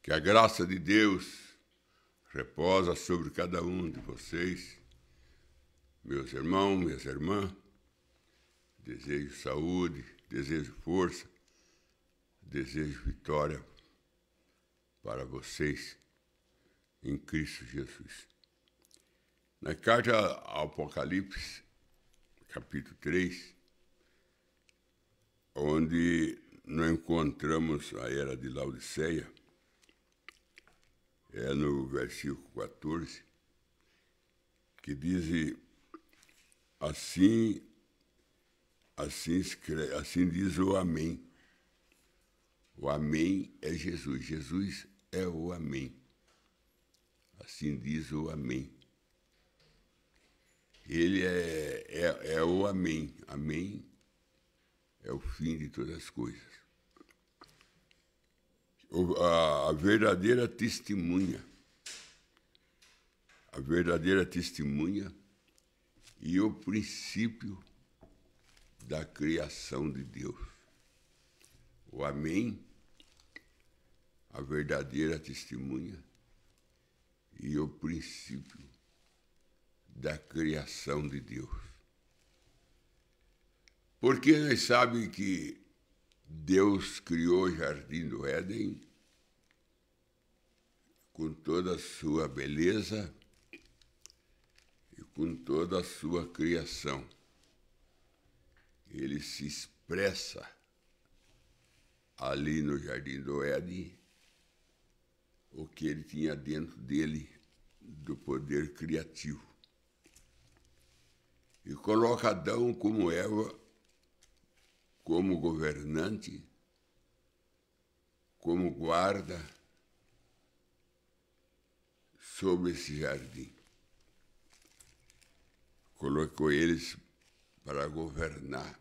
Que a graça de Deus reposa sobre cada um de vocês, meus irmãos, minhas irmãs. Desejo saúde, desejo força, desejo vitória para vocês em Cristo Jesus. Na carta ao Apocalipse, capítulo 3, onde nós encontramos a era de Laodiceia, é no versículo 14, que diz assim diz o Amém. O Amém é Jesus. Jesus é o Amém. Assim diz o Amém. Ele é o Amém. Amém é o fim de todas as coisas. A verdadeira testemunha. A verdadeira testemunha e o princípio da criação de Deus. O Amém, a verdadeira testemunha e o princípio da criação de Deus. Porque nós sabemos que Deus criou o Jardim do Éden com toda a sua beleza e com toda a sua criação. Ele se expressa ali no Jardim do Éden o que ele tinha dentro dele do poder criativo. E coloca Adão como Eva, como governante, como guarda sobre esse jardim. Colocou eles para governar,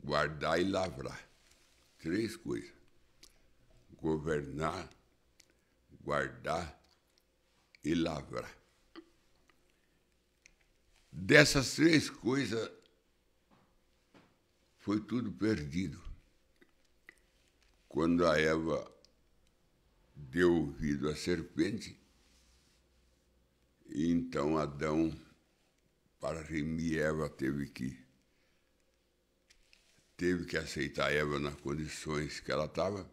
guardar e lavrar. 3 coisas: governar, guardar e lavrar. Dessas 3 coisas, foi tudo perdido quando a Eva deu ouvido à serpente. E então Adão, para remir Eva, teve que aceitar Eva nas condições que ela estava.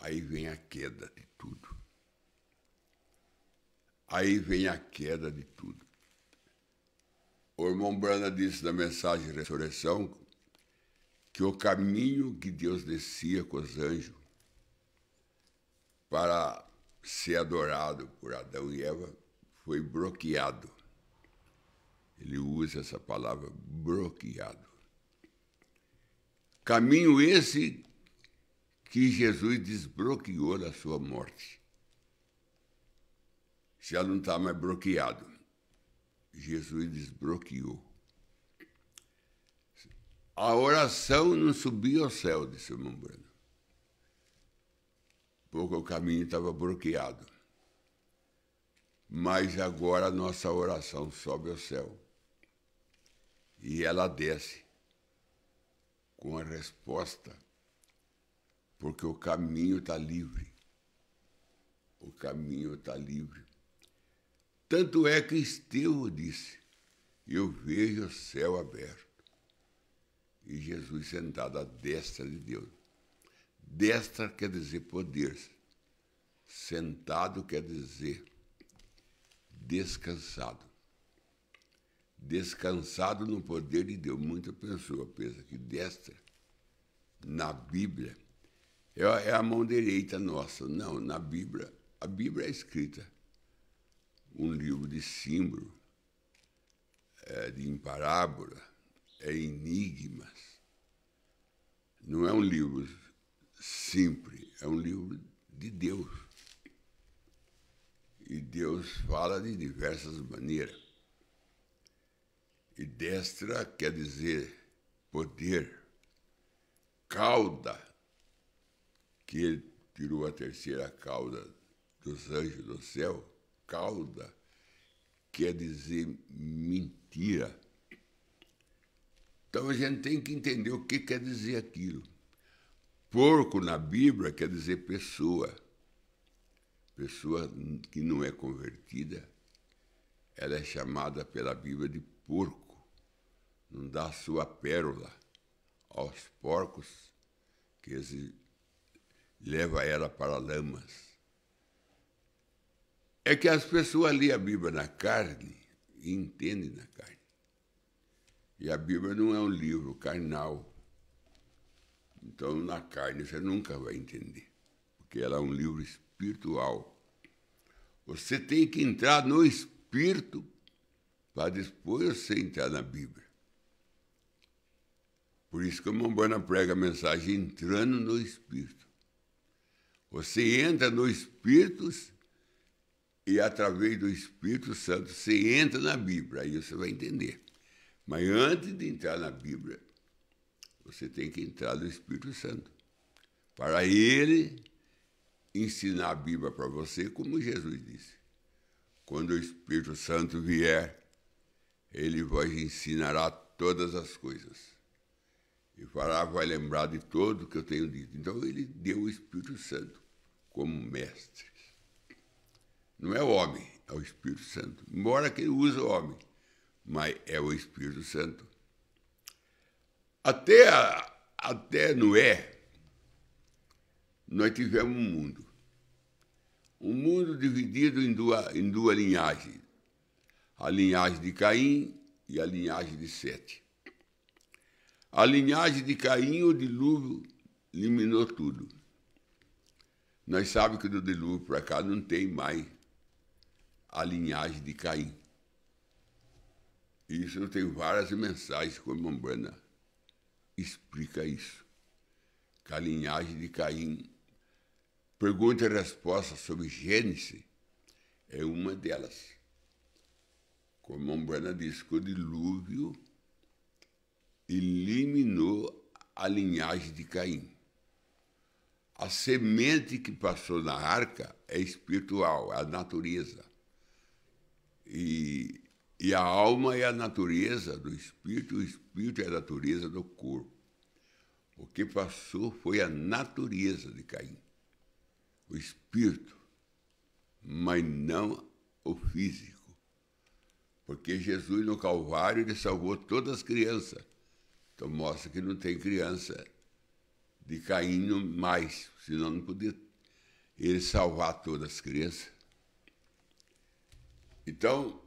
Aí vem a queda de tudo. Aí vem a queda de tudo. O irmão Brana disse na mensagem de ressurreição que o caminho que Deus descia com os anjos para ser adorado por Adão e Eva foi bloqueado. Ele usa essa palavra, bloqueado. Caminho esse que Jesus desbloqueou da sua morte. Já não está mais bloqueado. Jesus desbloqueou. A oração não subiu ao céu, disse o irmão Brano, porque o caminho estava bloqueado. Mas agora a nossa oração sobe ao céu e ela desce com a resposta, porque o caminho está livre. O caminho está livre. Tanto é que Estevão disse: eu vejo o céu aberto e Jesus sentado à destra de Deus. Destra quer dizer poder. Sentado quer dizer descansado. Descansado no poder de Deus. Muita pessoa pensa que destra, na Bíblia, é a mão direita nossa. Não, na Bíblia, a Bíblia é escrita um livro de símbolo, de parábola, enigmas. Não é um livro simples, é um livro de Deus. E Deus fala de diversas maneiras. E destra quer dizer poder. Cauda, que ele tirou a 3ª cauda dos anjos do céu. Cauda quer dizer mentira. Então a gente tem que entender o que quer dizer aquilo. porco na Bíblia quer dizer pessoa. Pessoa que não é convertida, ela é chamada pela Bíblia de porco. Não dá sua pérola aos porcos, que eles levam ela para lamas. É que as pessoas lêem a Bíblia na carne e entendem na carne. E a Bíblia não é um livro carnal. Então, na carne, você nunca vai entender, porque ela é um livro espiritual. Você tem que entrar no Espírito para depois você entrar na Bíblia. Por isso que o Mombrana prega a mensagem entrando no Espírito. Você entra no Espírito e, através do Espírito Santo, você entra na Bíblia. Aí você vai entender. Mas antes de entrar na Bíblia, você tem que entrar no Espírito Santo. Para ele ensinar a Bíblia para você, como Jesus disse. Quando o Espírito Santo vier, ele vos ensinará todas as coisas. E vai lembrar de tudo que eu tenho dito. Então ele deu o Espírito Santo como mestre. Não é o homem, é o Espírito Santo. Embora que ele use o homem, mas é o Espírito Santo. Até Noé, nós tivemos um mundo. Um mundo dividido em duas linhagens. A linhagem de Caim e a linhagem de Sete. A linhagem de Caim, o dilúvio eliminou tudo. Nós sabemos que do dilúvio para cá não tem mais a linhagem de Caim. Isso eu tenho várias mensagens com a Mombrana explica isso. Que a linhagem de Caim, pergunta e resposta sobre Gênesis, é uma delas. Como Mombrana diz que o dilúvio eliminou a linhagem de Caim. A semente que passou na arca é espiritual, é a natureza. E a alma é a natureza do espírito, o espírito é a natureza do corpo. O que passou foi a natureza de Caim, o espírito, mas não o físico. Porque Jesus no Calvário ele salvou todas as crianças. Então mostra que não tem criança de Caim mais, senão não podia ele salvar todas as crianças. Então,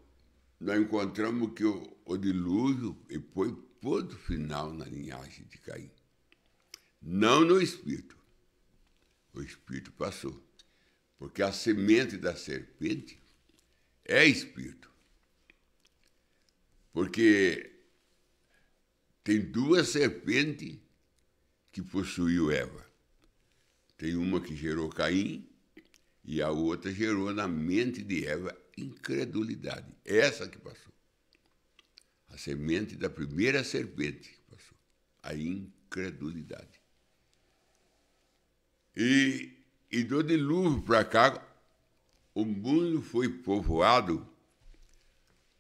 nós encontramos que o dilúvio foi ponto final na linhagem de Caim. Não no espírito. O espírito passou. Porque a semente da serpente é espírito. Porque tem duas serpentes que possuiu Eva. Tem uma que gerou Caim e a outra gerou na mente de Eva incredulidade. Essa que passou. A semente da primeira serpente que passou. A incredulidade. E do dilúvio para cá, o mundo foi povoado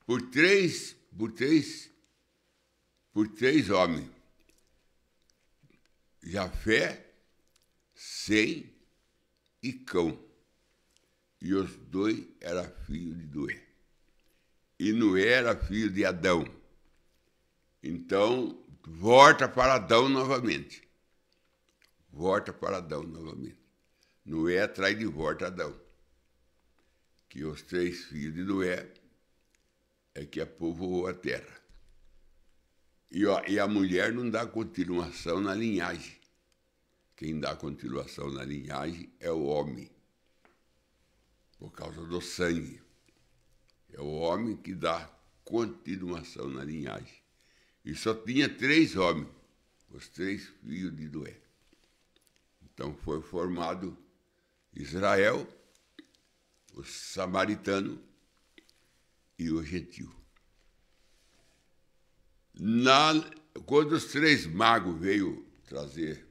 por três homens. Jafé, Sem e Cão. E os dois eram filhos de Noé. E Noé era filho de Adão. Então, volta para Adão novamente. Volta para Adão novamente. Noé traz de volta Adão. Que os três filhos de Noé é que povoou a terra. E a mulher não dá continuação na linhagem. Quem dá continuação na linhagem é o homem. Por causa do sangue. É o homem que dá continuação na linhagem. E só tinha três homens, os três filhos de Noé. Então foi formado Israel, o samaritano e o gentil. Quando os três magos veio trazer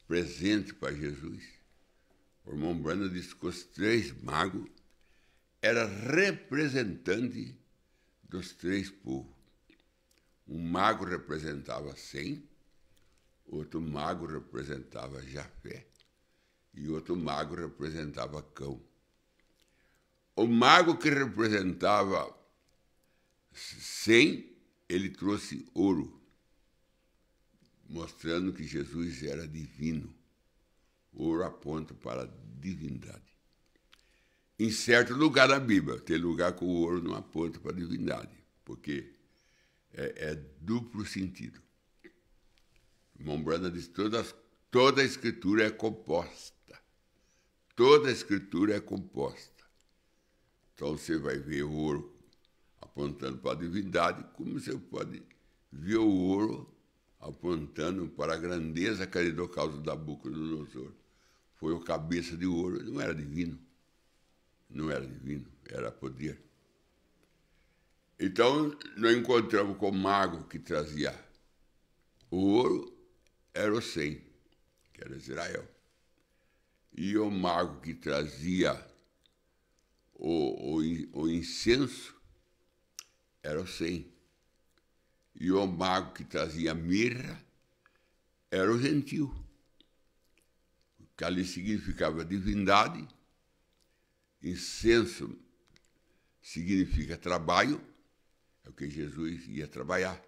presente para Jesus, o irmão Brana disse que os três magos eram representantes dos três povos. Um mago representava Sem, outro mago representava Jafé e outro mago representava Cão. O mago que representava Sem, ele trouxe ouro, mostrando que Jesus era divino. Ouro aponta para a divindade. Em certo lugar da Bíblia, tem lugar que o ouro não aponta para a divindade, porque é duplo sentido. Irmão Branda diz que toda a Escritura é composta. Toda a Escritura é composta. Então você vai ver o ouro apontando para a divindade, como você pode ver o ouro apontando para a grandeza que ele deu causa da Nabucodonosor. Foi o cabeça de ouro, não era divino. Não era divino, era poder. Então, nós encontramos com o mago que trazia o ouro, era o Sem, que era Israel. E o mago que trazia o incenso era o Sem. E o mago que trazia mirra era o gentil, que ali significava divindade, incenso significa trabalho, é o que Jesus ia trabalhar.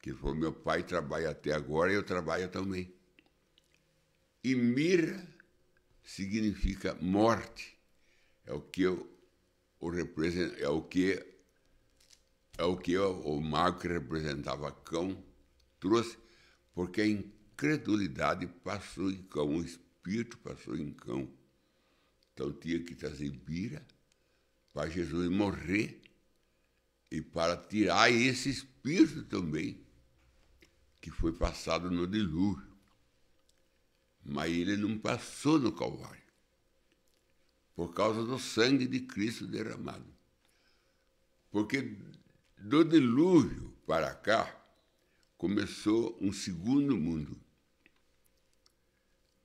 Que ele falou, meu pai trabalha até agora e eu trabalho também. E mirra significa morte, é o que o mago que representava Cão trouxe, porque a incredulidade passou em Cão, o espírito passou em Cão. Então tinha que trazer mirra para Jesus morrer e para tirar esse espírito também que foi passado no dilúvio. Mas ele não passou no Calvário, por causa do sangue de Cristo derramado. Porque do dilúvio para cá, começou um segundo mundo.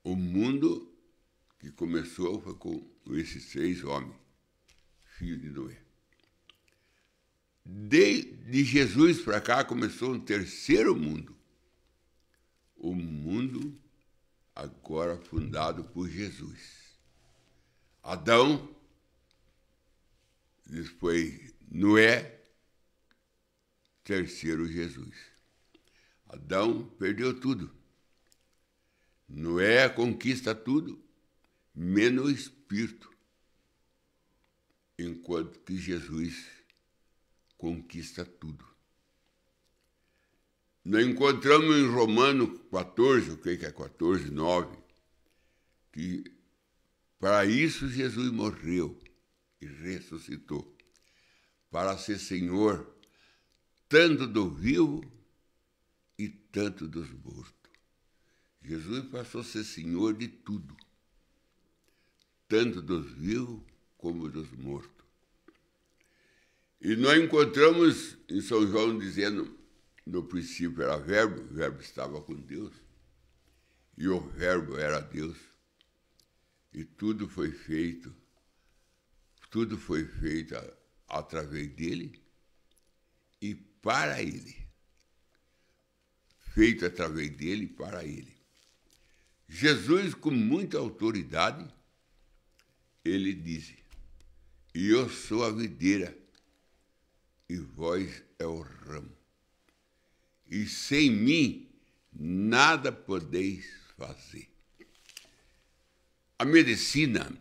O mundo que começou foi com esses 6 homens, filhos de Noé. De Jesus para cá, começou um terceiro mundo. O mundo agora fundado por Jesus. Adão, depois Noé, terceiro Jesus. Adão perdeu tudo. Noé conquista tudo, menos o espírito. Enquanto que Jesus conquista tudo. Nós encontramos em Romanos 14, o que é 14, 9, que para isso Jesus morreu e ressuscitou, para ser Senhor tanto do vivo e tanto dos mortos. Jesus passou a ser Senhor de tudo, tanto dos vivos como dos mortos. E nós encontramos em São João dizendo, no princípio era verbo, o verbo estava com Deus, e o verbo era Deus, e tudo foi feito através dele e para ele. Feito através dele e para ele. Jesus, com muita autoridade, ele disse, e eu sou a videira, e vós é o ramo. E sem mim nada podeis fazer. A medicina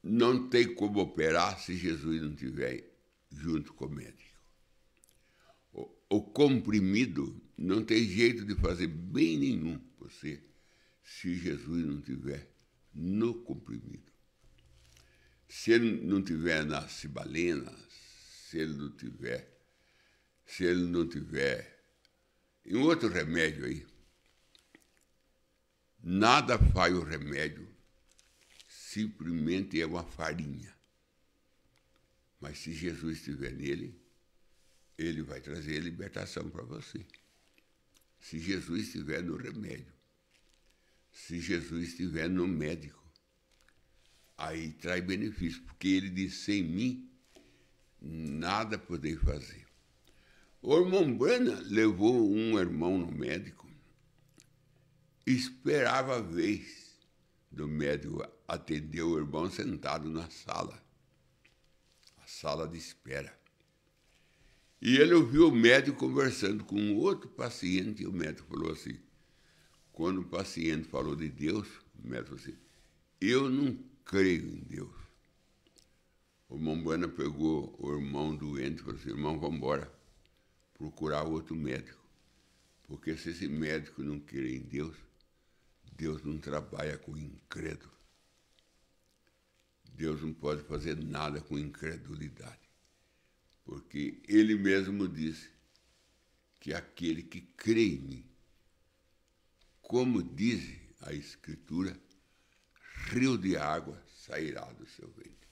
não tem como operar se Jesus não estiver junto com o médico. O comprimido não tem jeito de fazer bem nenhum para você se Jesus não estiver no comprimido. Se ele não estiver na cibalena, se ele não tiver em outro remédio aí, nada faz o remédio, simplesmente é uma farinha. Mas se Jesus estiver nele, ele vai trazer libertação para você. Se Jesus estiver no remédio, se Jesus estiver no médico, aí traz benefício, porque ele diz, sem mim, nada podeis fazer. O irmão Brana levou um irmão no médico esperava a vez do médico atender o irmão sentado na sala, a sala de espera. E ele ouviu o médico conversando com um outro paciente, e o médico falou assim, quando o paciente falou de Deus, o médico falou assim, eu não creio em Deus. O irmão Bueno pegou o irmão doente e falou assim, irmão, vamos embora procurar outro médico. Porque se esse médico não crê em Deus, Deus não trabalha com incrédulo. Deus não pode fazer nada com incredulidade. Porque ele mesmo disse que aquele que crê em mim, como diz a Escritura, rio de água sairá do seu ventre.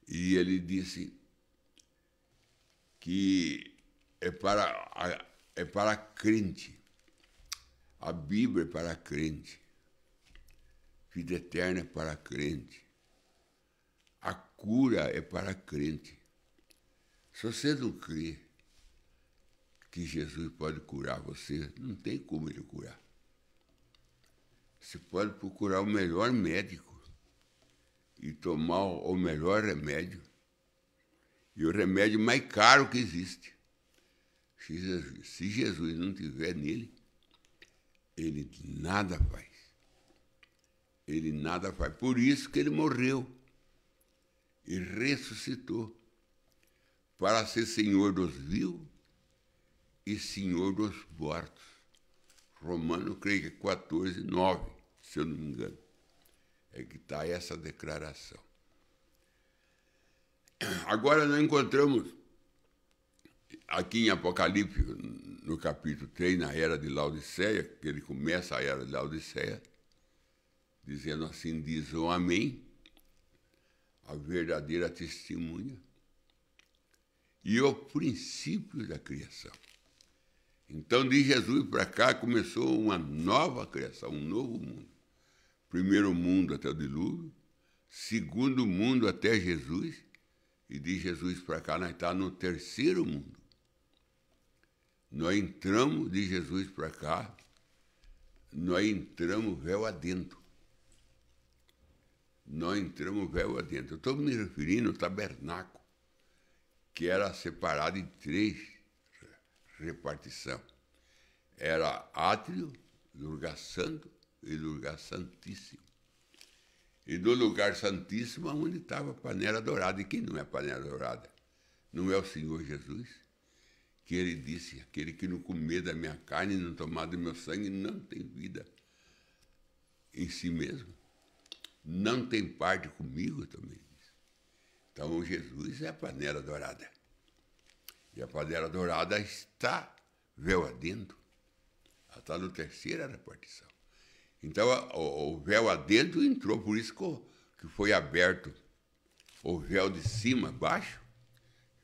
E ele disse que é para crente. A Bíblia é para crente. Vida eterna é para crente. A cura é para crente. Se você não crê que Jesus pode curar você, não tem como ele curar. Você pode procurar o melhor médico e tomar o melhor remédio. E o remédio mais caro que existe. Se Jesus não estiver nele, ele nada faz. Ele nada faz. Por isso que ele morreu e ressuscitou para ser Senhor dos vivos e Senhor dos mortos. Romano, creio que é 14, 9, se eu não me engano. É que está essa declaração. Agora nós encontramos aqui em Apocalipse, no capítulo 3, na era de Laodiceia, que ele começa a era de Laodiceia, dizendo assim, diz o Amém, a verdadeira testemunha, e o princípio da criação. Então, de Jesus para cá, começou uma nova criação, um novo mundo. Primeiro mundo até o dilúvio, segundo mundo até Jesus, e de Jesus para cá nós estamos no terceiro mundo. Nós entramos de Jesus para cá, nós entramos véu adentro. Nós entramos véu adentro. Eu estou me referindo ao tabernáculo, que era separado em 3 repartições. Era átrio, lugar santo e lugar santíssimo. E do lugar santíssimo, onde estava a panela dourada. E quem não é panela dourada? Não é o Senhor Jesus? Que ele disse, aquele que não comer da minha carne e não tomar do meu sangue não tem vida em si mesmo. Não tem parte comigo também. Então Jesus é a panela dourada. E a panela dourada está véu adentro. Ela está na terceira repartição. Então o véu adentro entrou, por isso que foi aberto o véu de cima a baixo.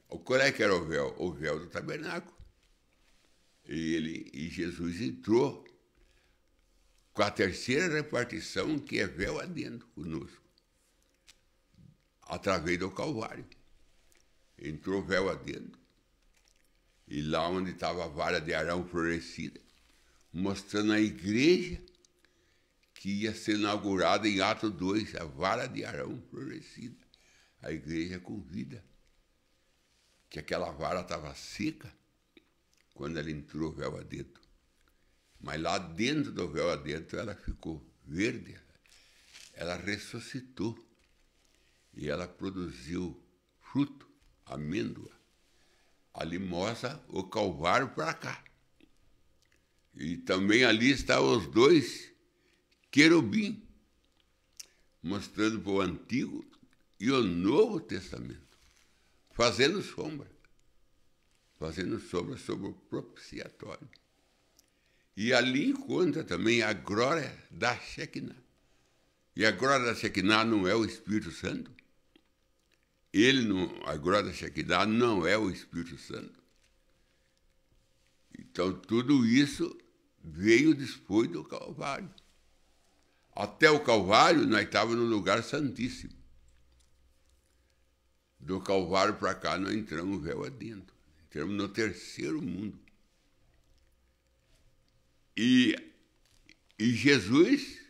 Qual é que era o véu? O véu do tabernáculo. E Jesus entrou com a terceira repartição, que é véu adentro conosco, através do Calvário. Entrou véu adentro. E lá onde estava a vara de Arão florescida, mostrando a igreja que ia ser inaugurada em Atos 2, a vara de Arão florescida. A igreja com vida. Que aquela vara estava seca quando ela entrou véu adentro. Mas lá dentro do véu adentro ela ficou verde. Ela ressuscitou. E ela produziu fruto, amêndoa. Ali mostra o Calvário para cá. E também ali estão os 2 querubins, mostrando para o Antigo e o Novo Testamento, fazendo sombra sobre o propiciatório. E ali encontra também a glória da Shekinah. E a glória da Shekinah não é o Espírito Santo? A glória da Shekinah não é o Espírito Santo? Então tudo isso veio depois do Calvário. Até o Calvário nós estávamos no lugar santíssimo. Do Calvário para cá nós entramos véu adentro. Entramos no terceiro mundo. E E Jesus,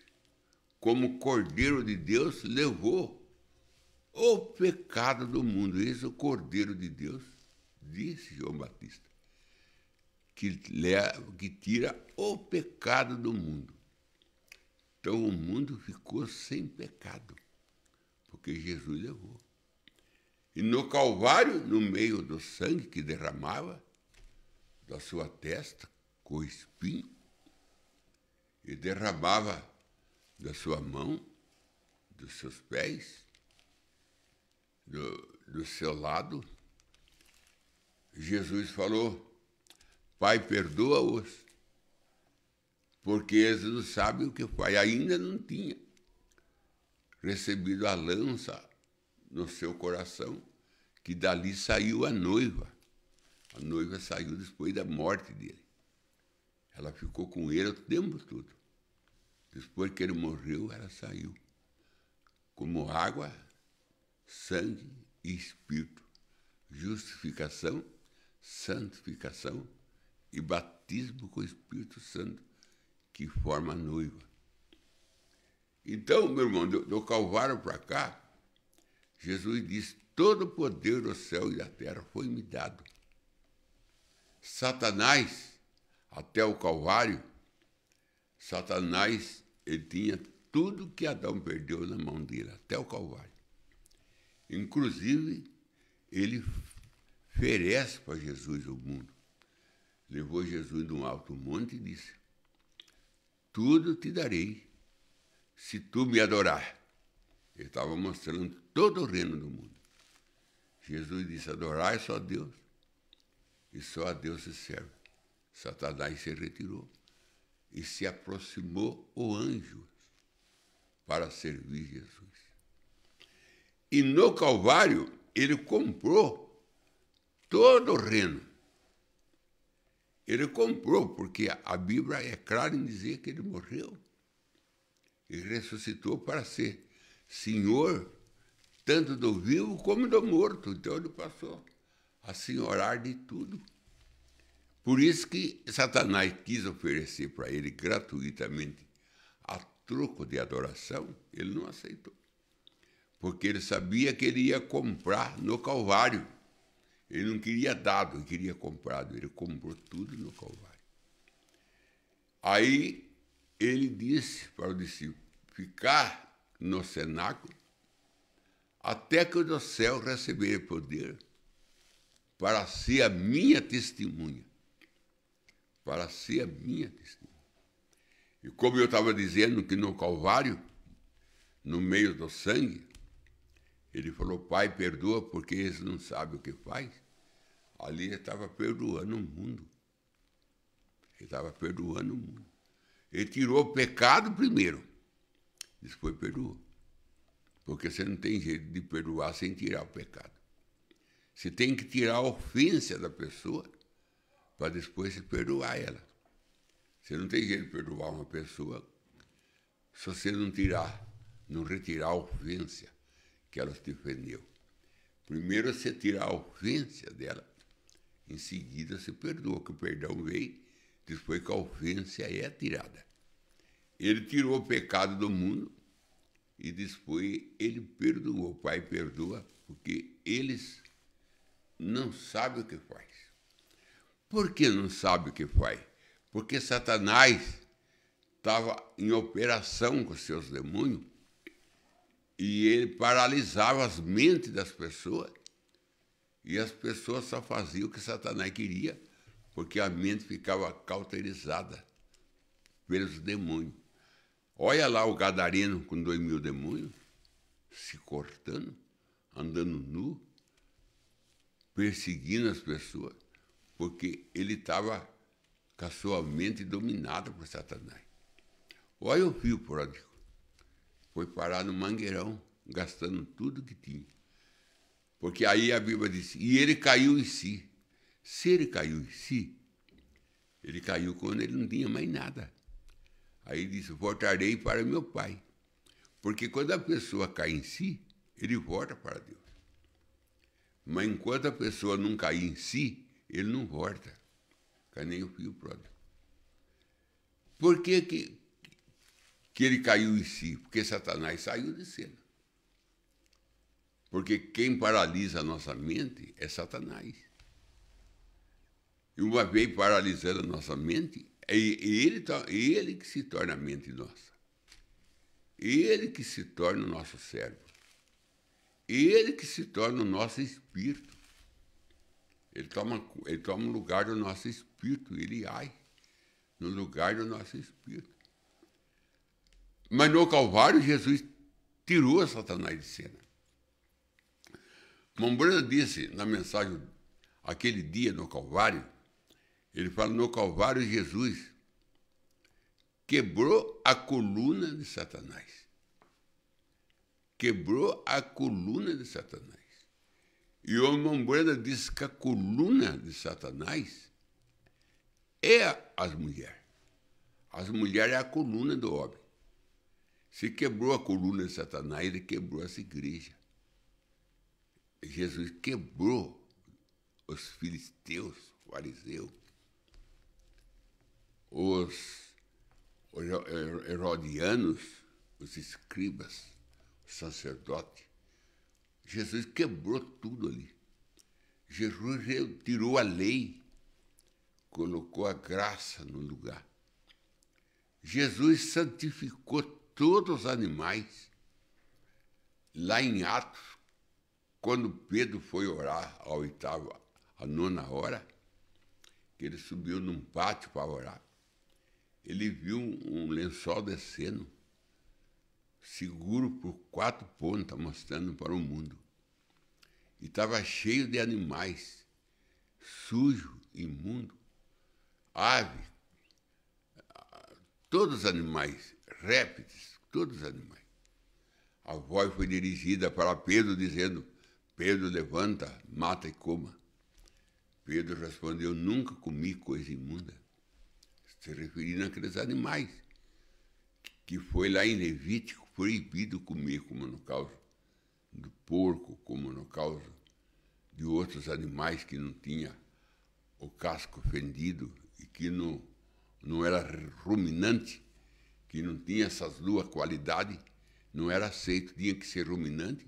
como Cordeiro de Deus, levou o pecado do mundo. Esse é o Cordeiro de Deus, disse João Batista, que tira o pecado do mundo. Então o mundo ficou sem pecado, porque Jesus levou. E no Calvário, no meio do sangue que derramava da sua testa, com o espinho, e derramava da sua mão, dos seus pés, do seu lado, Jesus falou: Pai, perdoa-os, porque eles não sabem o que faz. Ainda não tinha recebido a lança no seu coração, que dali saiu a noiva. A noiva saiu depois da morte dele. Ela ficou com ele o tempo todo. Depois que ele morreu, ela saiu. Como água, sangue e espírito. Justificação, santificação e batismo com o Espírito Santo, que forma a noiva. Então, meu irmão, do Calvário para cá, Jesus disse: todo o poder do céu e da terra foi me dado. Satanás, até o Calvário, Satanás, ele tinha tudo que Adão perdeu na mão dele, até o Calvário. Inclusive, ele oferece para Jesus o mundo. Levou Jesus de um alto monte e disse: tudo te darei, se tu me adorar. Ele estava mostrando todo o reino do mundo. Jesus disse: adorai só a Deus, e só a Deus se serve. Satanás se retirou e se aproximou o anjo para servir Jesus. E no Calvário, ele comprou todo o reino. Ele comprou, porque a Bíblia é clara em dizer que ele morreu e ressuscitou para ser Senhor, tanto do vivo como do morto. Então ele passou a senhorar de tudo. Por isso que Satanás quis oferecer para ele gratuitamente, a troco de adoração, ele não aceitou. Porque ele sabia que ele ia comprar no Calvário. Ele não queria dado, ele queria comprado. Ele comprou tudo no Calvário. Aí ele disse para o discípulo ficar no cenáculo até que o do céu receber poder para ser a minha testemunha. Para ser a minha testemunha. E como eu estava dizendo que no Calvário, no meio do sangue, ele falou: Pai, perdoa, porque eles não sabem o que faz. Ali ele estava perdoando o mundo. Ele estava perdoando o mundo. Ele tirou o pecado primeiro, depois perdoou. Porque você não tem jeito de perdoar sem tirar o pecado. Você tem que tirar a ofensa da pessoa para depois se perdoar ela. Você não tem jeito de perdoar uma pessoa se você não retirar a ofensa que ela te ofendeu. Primeiro você tira a ofensa dela, em seguida você perdoa, que o perdão veio depois que a ofensa é tirada. Ele tirou o pecado do mundo e depois ele perdoou. O Pai perdoa porque eles não sabem o que faz. Por que não sabe o que faz? Porque Satanás estava em operação com seus demônios e ele paralisava as mentes das pessoas e as pessoas só faziam o que Satanás queria, porque a mente ficava cauterizada pelos demônios. Olha lá o gadareno com 2.000 demônios, se cortando, andando nu, perseguindo as pessoas, porque ele estava com a sua mente dominada por Satanás. Olha o filho pródigo. Foi parar no mangueirão, gastando tudo que tinha. Porque aí a Bíblia disse, e ele caiu em si. Se ele caiu em si, ele caiu quando ele não tinha mais nada. Aí disse, voltarei para meu pai. Porque quando a pessoa cai em si, ele volta para Deus. Mas enquanto a pessoa não cair em si, ele não volta. Que nem o filho pródigo. Por que que ele caiu em si? Porque Satanás saiu de cena. Porque quem paralisa a nossa mente é Satanás. E uma vez paralisando a nossa mente, é ele que se torna a mente nossa. Ele que se torna o nosso cérebro. Ele que se torna o nosso espírito. Ele toma o lugar do nosso espírito, ele age no lugar do nosso espírito. Mas no Calvário, Jesus tirou Satanás de cena. Mombrana disse na mensagem, aquele dia no Calvário, ele fala, no Calvário, Jesus quebrou a coluna de Satanás. Quebrou a coluna de Satanás. E o Mombrana disse que a coluna de Satanás é as mulheres. As mulheres é a coluna do homem. Se quebrou a coluna de Satanás, ele quebrou essa igreja. Jesus quebrou os filisteus, fariseus, os herodianos, os escribas, os sacerdotes. Jesus quebrou tudo ali. Jesus tirou a lei, colocou a graça no lugar. Jesus santificou todos os animais. Lá em Atos, quando Pedro foi orar à nona hora, que ele subiu num pátio para orar, ele viu um lençol descendo, seguro por 4 pontas, mostrando para o mundo. E estava cheio de animais, sujo, imundo, ave, todos os animais, répteis, todos os animais. A voz foi dirigida para Pedro, dizendo, Pedro, levanta, mata e coma. Pedro respondeu, nunca comi coisa imunda. Se referindo àqueles animais, que foi lá em Levítico proibido comer, como no caso do porco, como no caso de outros animais que não tinha o casco fendido e que não era ruminante, que não tinha essas 2 qualidades, não era aceito, tinha que ser ruminante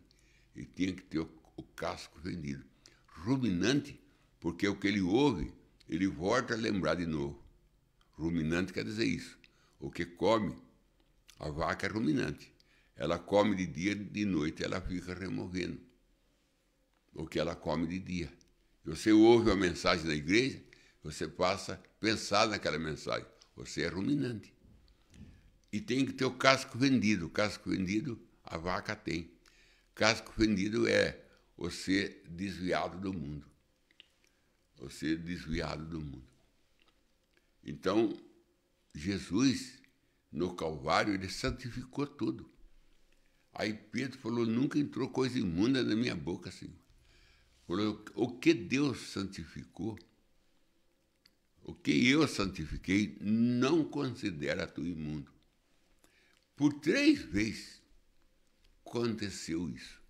e tinha que ter o casco fendido. Ruminante, porque o que ele ouve, ele volta a lembrar de novo. Ruminante quer dizer isso. O que come, a vaca é ruminante. Ela come de dia e de noite, ela fica removendo o que ela come de dia. Você ouve uma mensagem da igreja, você passa a pensar naquela mensagem. Você é ruminante. E tem que ter o casco vendido. O casco vendido, a vaca tem. Casco vendido é você desviado do mundo. Você desviado do mundo. Então, Jesus, no Calvário, ele santificou tudo. Aí Pedro falou, nunca entrou coisa imunda na minha boca, Senhor. Falou, o que Deus santificou, o que eu santifiquei, não considera tu imundo. Por 3 vezes aconteceu isso.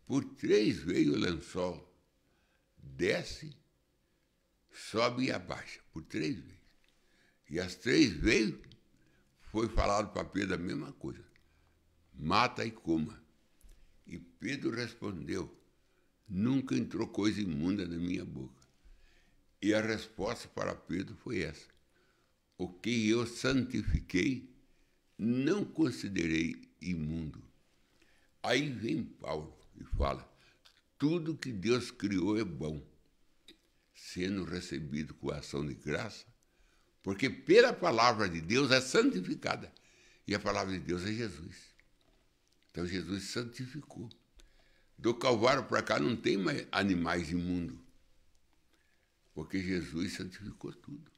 Por 3 vezes o lençol desce, sobe e abaixa. Por 3 vezes. E as 3 vezes foi falado para Pedro a mesma coisa. Mata e coma. E Pedro respondeu, nunca entrou coisa imunda na minha boca. E a resposta para Pedro foi essa. O que eu santifiquei, não considerei imundo. Aí vem Paulo e fala, tudo que Deus criou é bom, sendo recebido com ação de graça, porque pela palavra de Deus é santificada. E a palavra de Deus é Jesus. Então Jesus santificou. Do Calvário para cá não tem mais animais imundos, porque Jesus santificou tudo.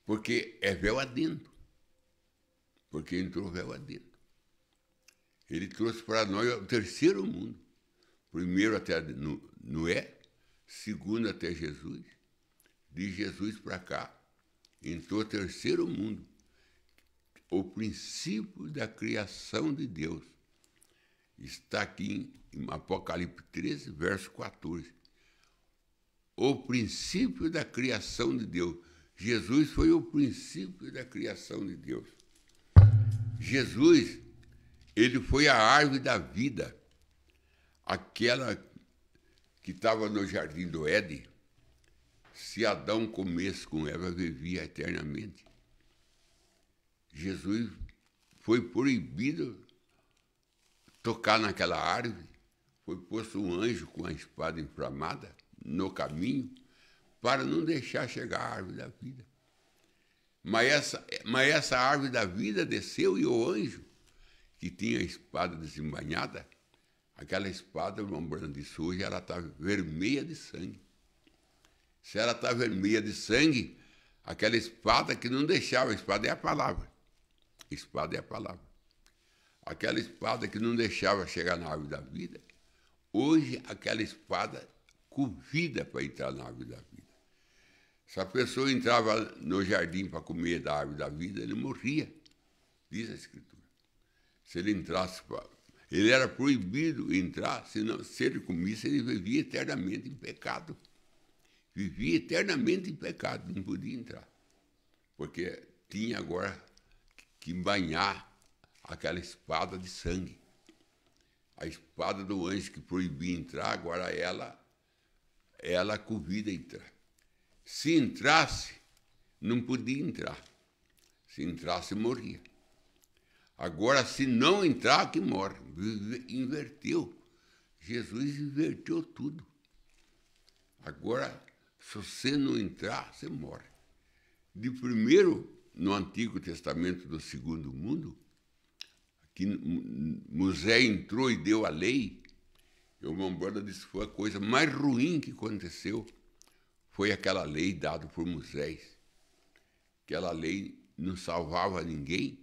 Porque é véu adentro. Porque entrou véu adentro. Ele trouxe para nós o 3º mundo. Primeiro até Noé, segundo até Jesus. De Jesus para cá, entrou o 3º mundo. O princípio da criação de Deus. Está aqui em Apocalipse 13, verso 14. O princípio da criação de Deus. Jesus foi o princípio da criação de Deus. Jesus, ele foi a árvore da vida, aquela que estava no jardim do Éden. Se Adão comesse com Eva, vivia eternamente. Jesus foi proibido tocar naquela árvore, foi posto um anjo com a espada inflamada no caminho para não deixar chegar a árvore da vida. Mas essa árvore da vida desceu e o anjo, que tinha a espada desembainhada, aquela espada, o irmão Branham disse hoje, ela está vermelha de sangue. Se ela está vermelha de sangue, aquela espada que não deixava, a espada é a palavra. A espada é a palavra. Aquela espada que não deixava chegar na árvore da vida, hoje aquela espada convida para entrar na árvore da vida. Se a pessoa entrava no jardim para comer da árvore da vida, ele morria, diz a Escritura. Se ele entrasse, ele era proibido entrar, senão, se ele comisse, ele vivia eternamente em pecado. Vivia eternamente em pecado, não podia entrar. Porque tinha agora que banhar aquela espada de sangue. A espada do anjo que proibia entrar, agora ela convida a entrar. Se entrasse, não podia entrar. Se entrasse, morria. Agora, se não entrar, que morre. Inverteu. Jesus inverteu tudo. Agora, se você não entrar, você morre. De primeiro, no Antigo Testamento do Segundo Mundo, que Moisés entrou e deu a lei, e o irmão Branham disse que foi a coisa mais ruim que aconteceu. Foi aquela lei dada por Moisés. Aquela lei não salvava ninguém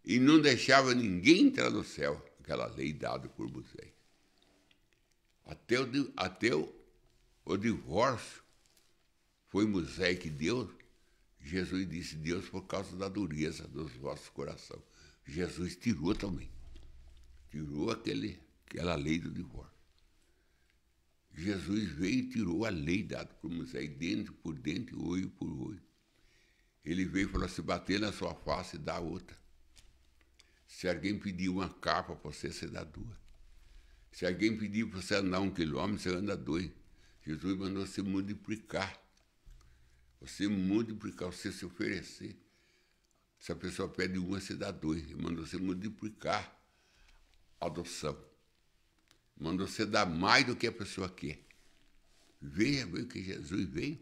e não deixava ninguém entrar no céu. Aquela lei dada por Moisés. Até o divórcio foi Moisés que deu. Jesus disse, Deus, por causa da dureza dos vossos corações. Jesus tirou também. Tirou aquela lei do divórcio. Jesus veio e tirou a lei dada por Moisés, dente por dente, olho por olho. Ele veio e falou, se bater na sua face, dá outra. Se alguém pedir uma capa para você, você dá duas. Se alguém pedir para você andar 1 quilômetro, você anda 2. Jesus mandou você multiplicar. Você multiplicar, você se oferecer. Se a pessoa pede uma, você dá 2. Ele mandou você multiplicar a adoção. Mandou você dar mais do que a pessoa quer. Veja bem que Jesus veio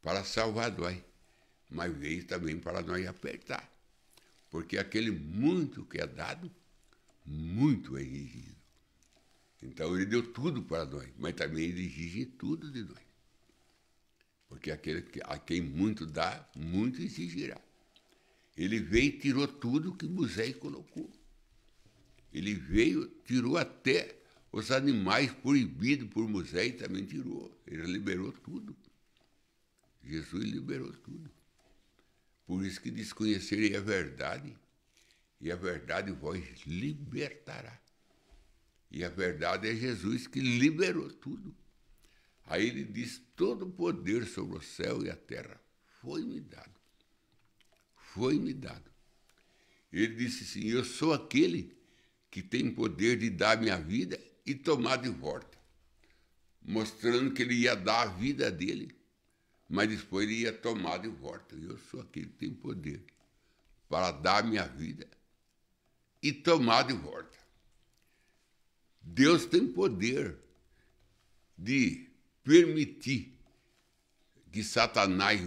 para salvar nós, mas veio também para nós apertar. Porque aquele muito que é dado, muito é exigido. Então ele deu tudo para nós, mas também ele exige tudo de nós. Porque a quem muito dá, muito exigirá. Ele veio e tirou tudo que Moisés colocou. Ele veio, tirou até os animais proibidos por Moisés, também tirou. Ele liberou tudo. Jesus liberou tudo. Por isso que desconhecerei a verdade, e a verdade vos libertará. E a verdade é Jesus que liberou tudo. Aí ele diz, todo o poder sobre o céu e a terra foi-me dado. Foi-me dado. Ele disse assim, eu sou aquele que tem poder de dar minha vida e tomar de volta, mostrando que ele ia dar a vida dele, mas depois ele ia tomar de volta. Eu sou aquele que tem poder para dar minha vida e tomar de volta. Deus tem poder de permitir que Satanás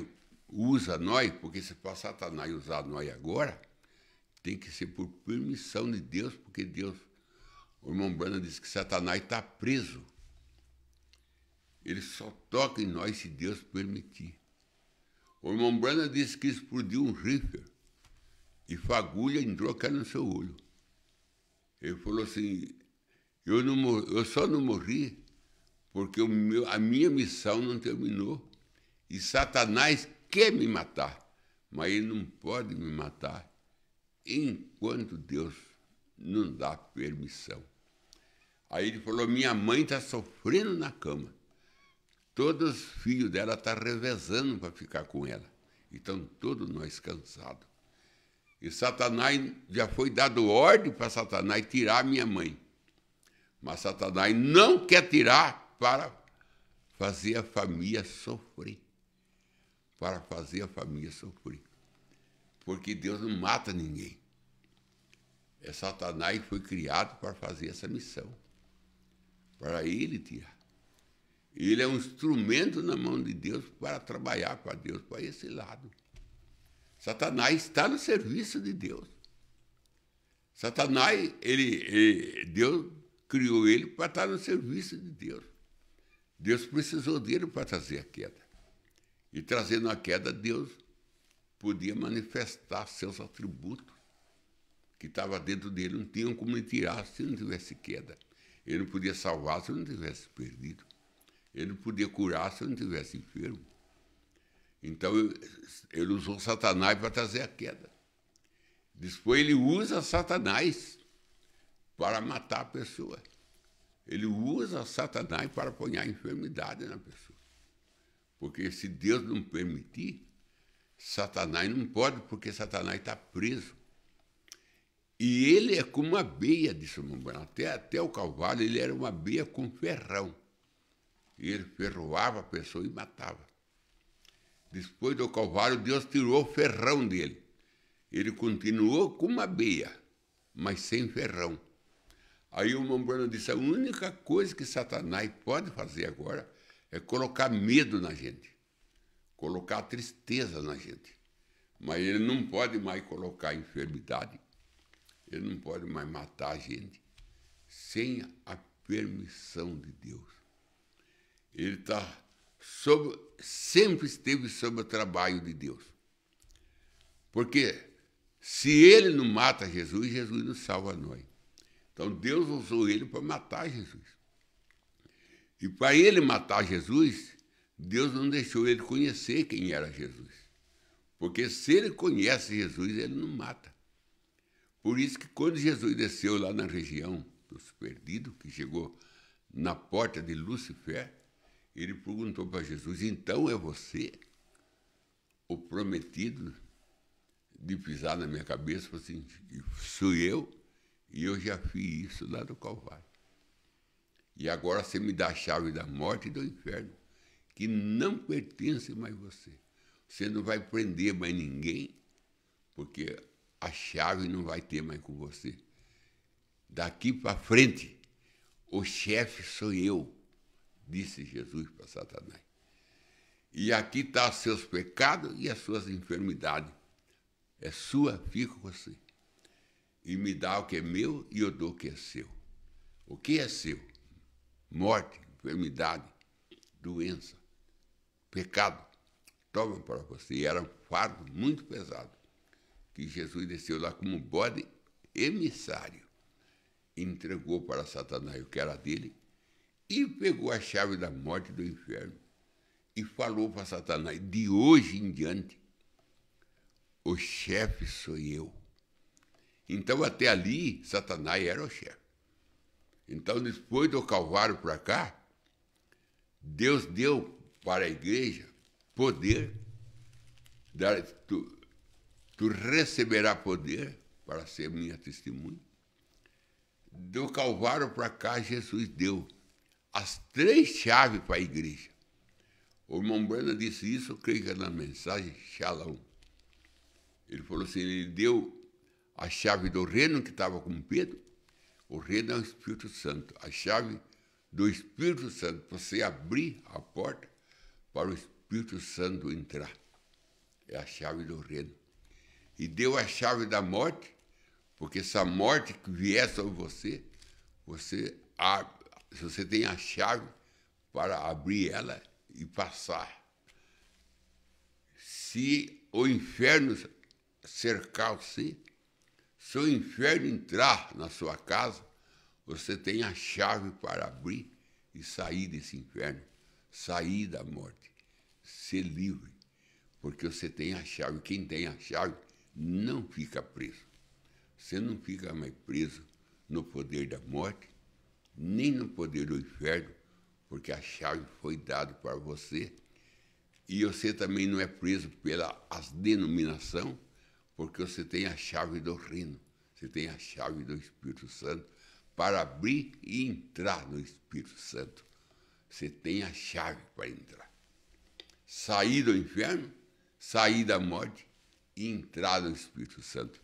usa nós, porque se para Satanás usar nós agora, tem que ser por permissão de Deus, porque Deus, o irmão Branham disse que Satanás está preso. Ele só toca em nós se Deus permitir. O irmão Branham disse que explodiu um rifle e fagulha entrou cá no seu olho. Ele falou assim, eu só não morri porque a minha missão não terminou. E Satanás quer me matar, mas ele não pode me matar enquanto Deus não dá permissão. Aí ele falou, minha mãe está sofrendo na cama. Todos os filhos dela estão revezando para ficar com ela. E estão todos nós cansados. E Satanás, já foi dado ordem para Satanás tirar a minha mãe. Mas Satanás não quer tirar para fazer a família sofrer. Para fazer a família sofrer. Porque Deus não mata ninguém. Satanás foi criado para fazer essa missão. Para ele tirar. Ele é um instrumento na mão de Deus para trabalhar para Deus, para esse lado. Satanás está no serviço de Deus. Satanás, Deus criou ele para estar no serviço de Deus. Deus precisou dele para trazer a queda. E trazendo a queda, Deus podia manifestar seus atributos que estavam dentro dele. Não tinham como ele tirar se não tivesse queda. Ele não podia salvar se não tivesse perdido. Ele não podia curar se não tivesse enfermo. Então, ele usou Satanás para trazer a queda. Depois, ele usa Satanás para matar a pessoa. Ele usa Satanás para pôr a enfermidade na pessoa. Porque se Deus não permitir, Satanás não pode, porque Satanás está preso. E ele é como uma abelha, disse o Mambrano. Até o Calvário, ele era uma abelha com ferrão. E ele ferroava a pessoa e matava. Depois do Calvário, Deus tirou o ferrão dele. Ele continuou com uma abelha, mas sem ferrão. Aí o Mambrano disse, a única coisa que Satanás pode fazer agora é colocar medo na gente, colocar tristeza na gente. Mas ele não pode mais colocar enfermidade, ele não pode mais matar a gente sem a permissão de Deus. Ele sempre esteve sob o trabalho de Deus. Porque se ele não mata Jesus, Jesus não salva nós. Então Deus usou ele para matar Jesus. E para ele matar Jesus, Deus não deixou ele conhecer quem era Jesus. Porque se ele conhece Jesus, ele não mata. Por isso que quando Jesus desceu lá na região dos perdidos, que chegou na porta de Lúcifer, ele perguntou para Jesus, então é você o prometido de pisar na minha cabeça? Falei assim, sou eu, e eu já fiz isso lá no Calvário. E agora você me dá a chave da morte e do inferno, que não pertence mais a você. Você não vai prender mais ninguém, porque a chave não vai ter mais com você. Daqui para frente, o chefe sou eu, disse Jesus para Satanás. E aqui estão os seus pecados e as suas enfermidades. É sua, fica com você. E me dá o que é meu e eu dou o que é seu. O que é seu? Morte, enfermidade, doença, pecado. Toma para você. E era um fardo muito pesado, que Jesus desceu lá como bode emissário. Entregou para Satanás o que era dele e pegou a chave da morte e do inferno. E falou para Satanás, de hoje em diante, o chefe sou eu. Então, até ali, Satanás era o chefe. Então, depois do Calvário para cá, Deus deu para a igreja poder, tu receberás poder para ser minha testemunha. Do Calvário para cá, Jesus deu as 3 chaves para a igreja. O irmão Brana disse isso, eu creio que é na mensagem Shalom. Ele falou assim, ele deu a chave do reino que estava com Pedro. O reino é o Espírito Santo. A chave do Espírito Santo, para você abrir a porta para o Espírito Santo entrar. É a chave do reino. E deu a chave da morte, porque se a morte que vier sobre você abre, você tem a chave para abrir ela e passar. Se o inferno cercar você, se o inferno entrar na sua casa, você tem a chave para abrir e sair desse inferno, sair da morte, ser livre, porque você tem a chave. Quem tem a chave não fica preso. Você não fica mais preso no poder da morte, nem no poder do inferno, porque a chave foi dada para você. E você também não é preso pelas denominações, porque você tem a chave do reino, você tem a chave do Espírito Santo para abrir e entrar no Espírito Santo. Você tem a chave para entrar. Sair do inferno, sair da morte e entrar no Espírito Santo.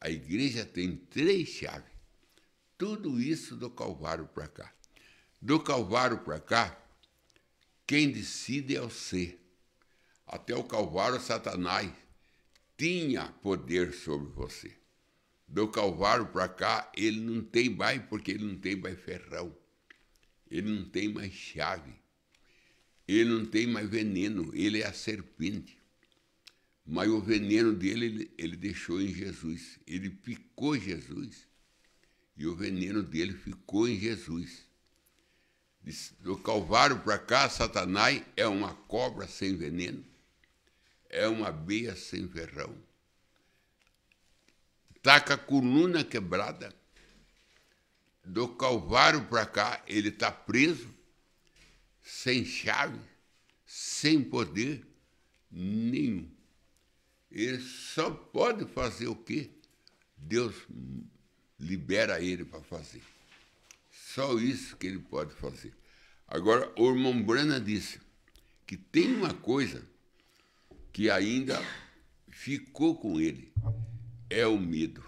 A igreja tem 3 chaves. Tudo isso do Calvário para cá. Do Calvário para cá, quem decide é o ser. Até o Calvário, Satanás tinha poder sobre você. Do Calvário para cá, ele não tem mais, porque ele não tem mais ferrão. Ele não tem mais chave. Ele não tem mais veneno. Ele é a serpente. Mas o veneno dele, ele deixou em Jesus. Ele picou Jesus. E o veneno dele ficou em Jesus. Do Calvário para cá, Satanás é uma cobra sem veneno. É uma beia sem ferrão. Está com a coluna quebrada. Do Calvário para cá, ele está preso, sem chave, sem poder nenhum. Ele só pode fazer o quê? Deus libera ele para fazer. Só isso que ele pode fazer. Agora, o irmão Branham disse que tem uma coisa que ainda ficou com ele, é o medo.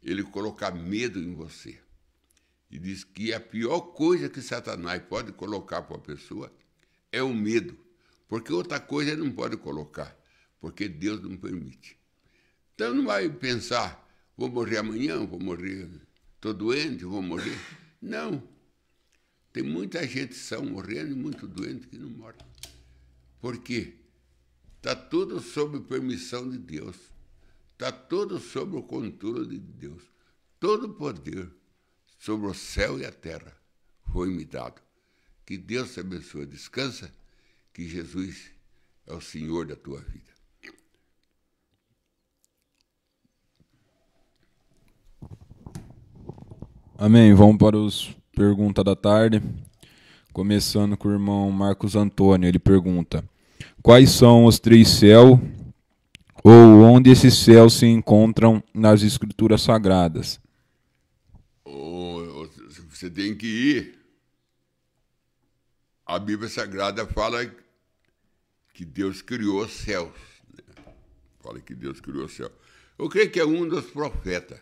Ele colocar medo em você. E diz que a pior coisa que Satanás pode colocar para a pessoa é o medo. Porque outra coisa ele não pode colocar, porque Deus não permite. Então não vai pensar, vou morrer amanhã, vou morrer, estou doente, vou morrer. Não. Tem muita gente sã morrendo e muito doente que não morre. Por quê? Está tudo sob permissão de Deus. Está tudo sob o controle de Deus. Todo o poder sobre o céu e a terra foi me dado. Que Deus te abençoe. Descansa, que Jesus é o Senhor da tua vida. Amém. Vamos para os perguntas da tarde. Começando com o irmão Marcos Antônio. Ele pergunta: quais são os 3 céus, ou onde esses céus se encontram nas Escrituras Sagradas? Você tem que ir. A Bíblia Sagrada fala que Deus criou os céus. Fala que Deus criou os céus. Eu creio que é um dos profetas,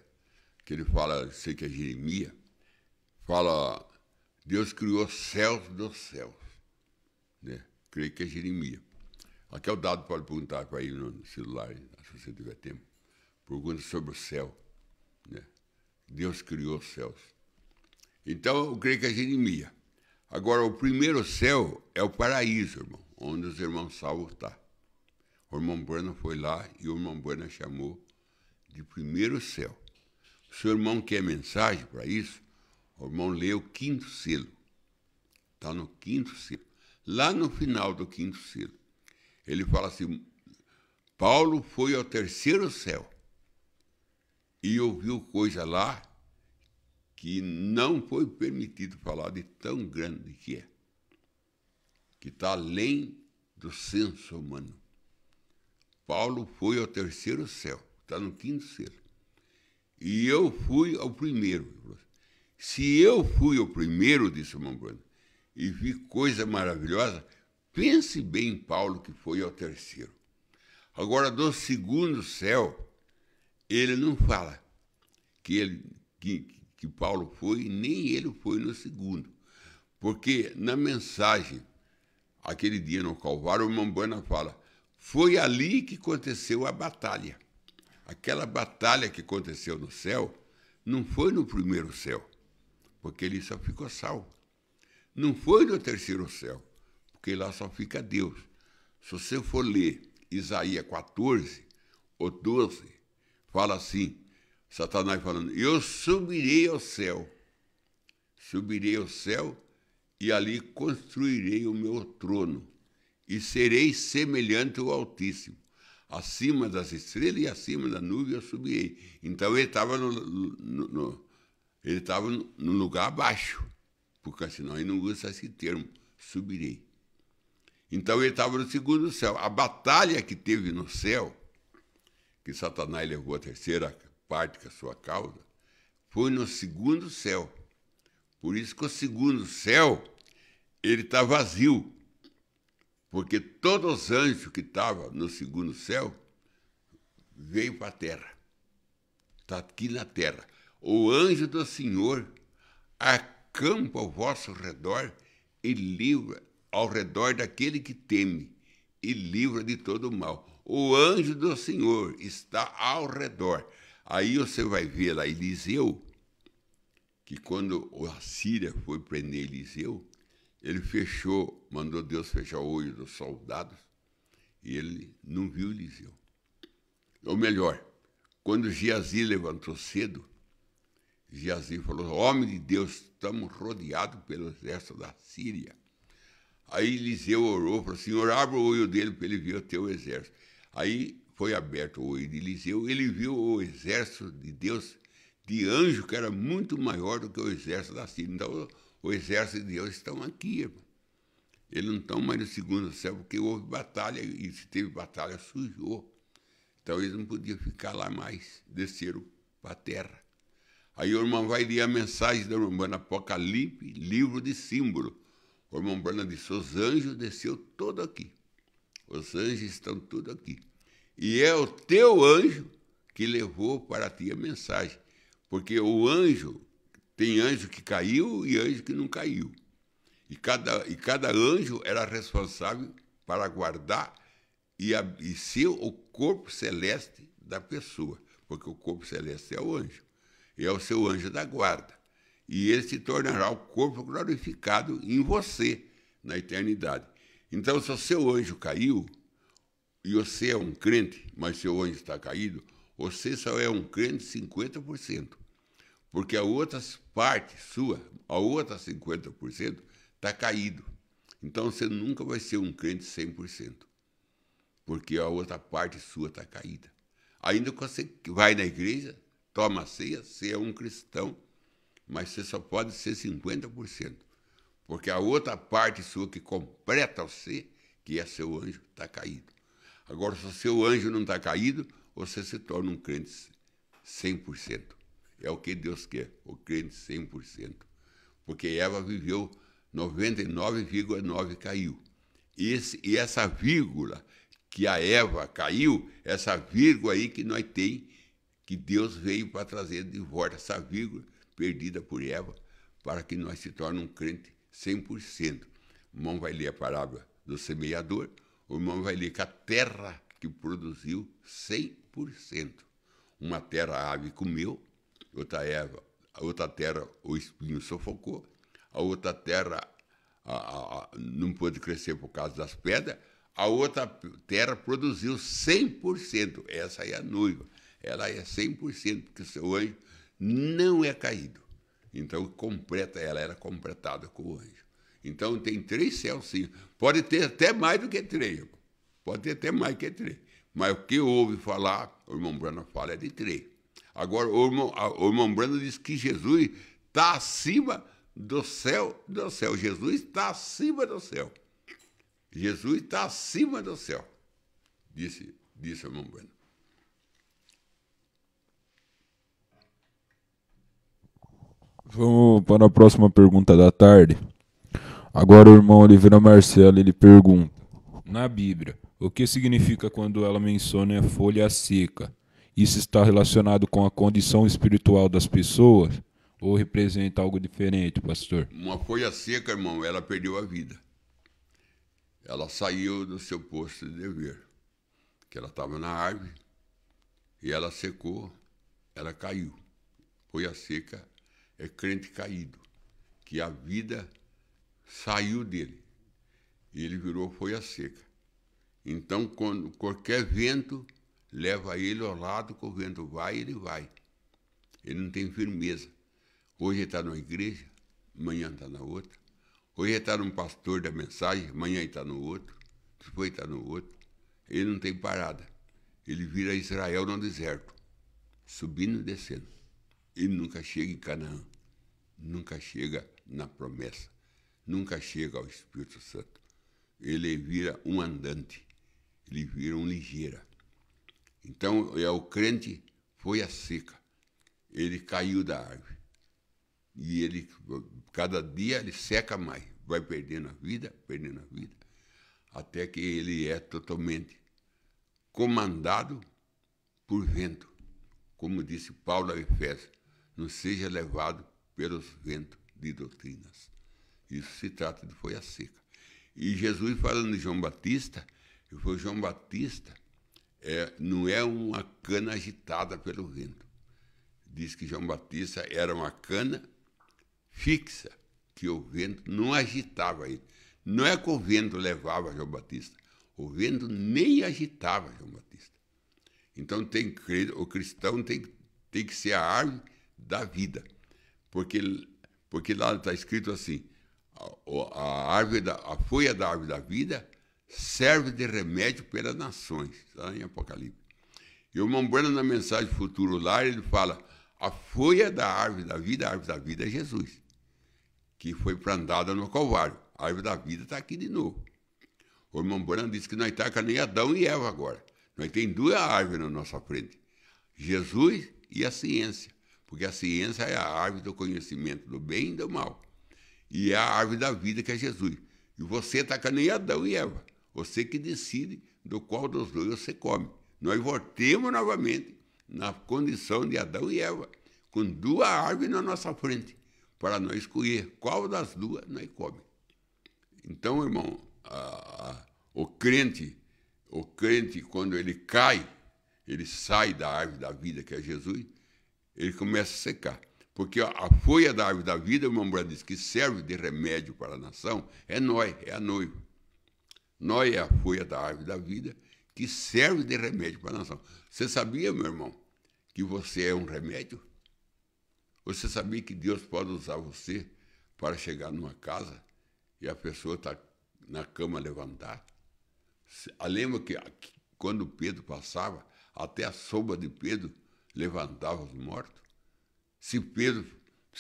que ele fala, sei que é Jeremias, fala, Deus criou os céus dos céus. Né? Creio que é Jeremias. Aqui é o dado, pode perguntar para ele no celular, se você tiver tempo. Pergunta sobre o céu. Né? Deus criou os céus. Então, eu creio que é Jeremias. Agora, o primeiro céu é o paraíso, irmão, onde os irmãos salvos estão. O irmão Branham foi lá e o irmão Branham chamou de primeiro céu. Se o irmão quer mensagem para isso, o irmão lê o 5º selo. Está no 5º selo. Lá no final do 5º selo, ele fala assim, Paulo foi ao 3º céu e ouviu coisa lá que não foi permitido falar de tão grande que é. Que está além do senso humano. Paulo foi ao 3º céu, está no 5º selo. E eu fui ao primeiro. Se eu fui ao primeiro, disse o irmão Branham, e vi coisa maravilhosa, pense bem em Paulo que foi ao 3º. Agora, do 2º céu, ele não fala que Paulo foi, nem ele foi no 2º. Porque na mensagem, aquele dia no Calvário, o irmão Branham fala, foi ali que aconteceu a batalha. Aquela batalha que aconteceu no céu, não foi no 1º céu, porque ele só ficou salvo. Não foi no 3º céu, porque lá só fica Deus. Se você for ler Isaías 14 ou 12, fala assim, Satanás falando, eu subirei ao céu e ali construirei o meu trono e serei semelhante ao Altíssimo. Acima das estrelas e acima da nuvem eu subirei. Então ele estava no lugar abaixo, porque senão ele não usa esse termo, subirei. Então ele estava no 2º céu. A batalha que teve no céu, que Satanás levou a terceira parte, que é a sua causa, foi no segundo céu. Por isso que o segundo céu, ele está vazio. Porque todos os anjos que estavam no segundo céu veio para a terra. Está aqui na terra. O anjo do Senhor acampa ao vosso redor e livra ao redor daquele que teme e livra de todo o mal. O anjo do Senhor está ao redor. Aí você vai ver lá Eliseu, que quando a Síria foi prender Eliseu, ele fechou, mandou Deus fechar o olho dos soldados e ele não viu Eliseu. Ou melhor, quando Geazi levantou cedo, Geazi falou, homem de Deus, estamos rodeados pelo exército da Síria. Aí Eliseu orou, falou, Senhor, abre o olho dele para ele ver o teu exército. Aí foi aberto o olho de Eliseu, ele viu o exército de Deus, de anjo, que era muito maior do que o exército da Síria. Então, o exército de Deus estão aqui, irmão. Eles não estão mais no segundo céu, porque houve batalha, e se teve batalha, sujou. Então, eles não podiam ficar lá mais, desceram para a terra. Aí o irmão vai ler a mensagem do irmão no Apocalipse, livro de símbolo. O irmão Brana disse, os anjos desceu todo aqui. Os anjos estão tudo aqui. E é o teu anjo que levou para ti a mensagem. Porque o anjo, tem anjo que caiu e anjo que não caiu. E cada anjo era responsável para guardar e ser o corpo celeste da pessoa. Porque o corpo celeste é o anjo. E é o seu anjo da guarda. E ele se tornará o corpo glorificado em você, na eternidade. Então, se o seu anjo caiu, e você é um crente, mas seu anjo está caído, você só é um crente 50%. Porque a outra parte sua, a outra 50%, está caído. Então, você nunca vai ser um crente 100%. Porque a outra parte sua está caída. Ainda que você vai na igreja, toma a ceia, você é um cristão, mas você só pode ser 50%. Porque a outra parte sua que completa você, que é seu anjo, está caído. Agora, se o seu anjo não está caído, você se torna um crente 100%. É o que Deus quer, o crente 100%. Porque Eva viveu 99,9% caiu. E essa vírgula que a Eva caiu, essa vírgula aí que nós tem, que Deus veio para trazer de volta essa vírgula perdida por Eva, para que nós se torne um crente 100%. O irmão vai ler a parábola do semeador, o irmão vai ler que a terra que produziu 100%. Uma terra a ave comeu, a outra terra o espinho sufocou, a outra terra não pôde crescer por causa das pedras, a outra terra produziu 100%. Essa é a noiva. Ela é 100%, porque o seu anjo não é caído. Então, completa ela, era completada com o anjo. Então, tem 3 céus, sim. Pode ter até mais do que 3. Pode ter até mais que 3. Mas o que ouve falar, o irmão Brana fala, é de 3. Agora, o irmão Brana diz que Jesus está acima do céu. Jesus está acima do céu. Jesus está acima do céu, disse o irmão Brana. Vamos para a próxima pergunta da tarde. Agora o irmão Oliveira Marcelo, ele pergunta, na Bíblia, o que significa quando ela menciona a folha seca? Isso está relacionado com a condição espiritual das pessoas ou representa algo diferente, pastor? Uma folha seca, irmão, ela perdeu a vida. Ela saiu do seu posto de dever, que ela estava na árvore e ela secou, ela caiu. Folha seca é crente caído, que a vida saiu dele e ele virou folha seca. Então, quando qualquer vento leva ele ao lado, que o vento vai, ele vai. Ele não tem firmeza. Hoje ele está numa igreja, amanhã está na outra. Hoje ele está num pastor da mensagem, amanhã ele está no outro, depois está no outro. Ele não tem parada. Ele vira Israel no deserto, subindo e descendo. Ele nunca chega em Canaã, nunca chega na promessa, nunca chega ao Espírito Santo. Ele vira um andante, ele vira um ligeira. Então, o crente foi a seca. Ele caiu da árvore. E ele, cada dia, ele seca mais. Vai perdendo a vida, até que ele é totalmente comandado por vento. Como disse Paulo a Efésios, não seja levado pelos ventos de doutrinas. Isso se trata de foi a seca. E Jesus falando de João Batista, ele falou, João Batista não é uma cana agitada pelo vento. Diz que João Batista era uma cana fixa, que o vento não agitava ele. Não é que o vento levava João Batista, o vento nem agitava João Batista. Então o cristão tem que ser a árvore da vida, porque lá está escrito assim, a folha da árvore da vida serve de remédio pelas nações, está em Apocalipse. E o Mombrana, na mensagem Futuro Lar, ele fala, a folha da árvore da vida, a árvore da vida é Jesus, que foi plantada no Calvário. A árvore da vida está aqui de novo. O irmão Branham disse que nós estamos que nem Adão e Eva agora. Nós temos duas árvores na nossa frente. Jesus e a ciência. Porque a ciência é a árvore do conhecimento do bem e do mal. E é a árvore da vida que é Jesus. E você está que nem Adão e Eva. Você que decide do qual dos dois você come. Nós voltemos novamente na condição de Adão e Eva, com duas árvores na nossa frente, para nós escolher qual das duas nós comemos. Então, irmão, o crente, quando ele cai, ele sai da árvore da vida, que é Jesus, ele começa a secar. Porque a folha da árvore da vida, o irmão Branham diz, que serve de remédio para a nação, é nós, é a noiva. Nós é a folha da árvore da vida, que serve de remédio para a nação. Você sabia, meu irmão, que você é um remédio? Você sabia que Deus pode usar você para chegar numa casa e a pessoa está na cama levantar? Lembra que quando Pedro passava, até a sombra de Pedro levantava os mortos? Se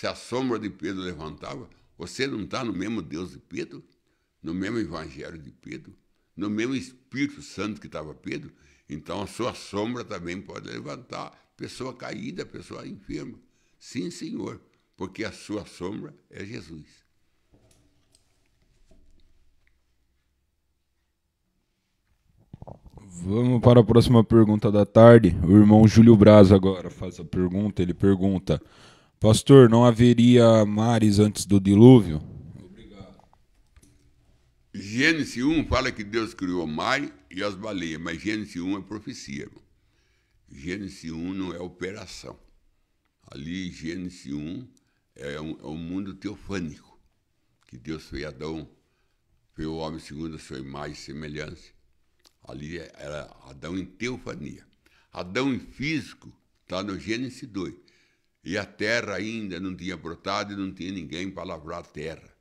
a sombra de Pedro levantava, você não está no mesmo Deus de Pedro? No mesmo Evangelho de Pedro? No mesmo Espírito Santo que estava Pedro? Então a sua sombra também pode levantar pessoa caída, pessoa enferma. Sim, Senhor, porque a sua sombra é Jesus. Vamos para a próxima pergunta da tarde. O irmão Júlio Braz agora faz a pergunta. Ele pergunta, pastor, não haveria mares antes do dilúvio? Obrigado. Gênesis 1 fala que Deus criou o mar e as baleias, mas Gênesis 1 é profecia, irmão. Gênesis 1 não é operação. Ali, Gênesis 1 é um mundo teofânico, que Deus fez Adão, fez o homem segundo a sua imagem e semelhança. Ali era Adão em teofania. Adão em físico está no Gênesis 2. E a terra ainda não tinha brotado e não tinha ninguém para lavrar a terra.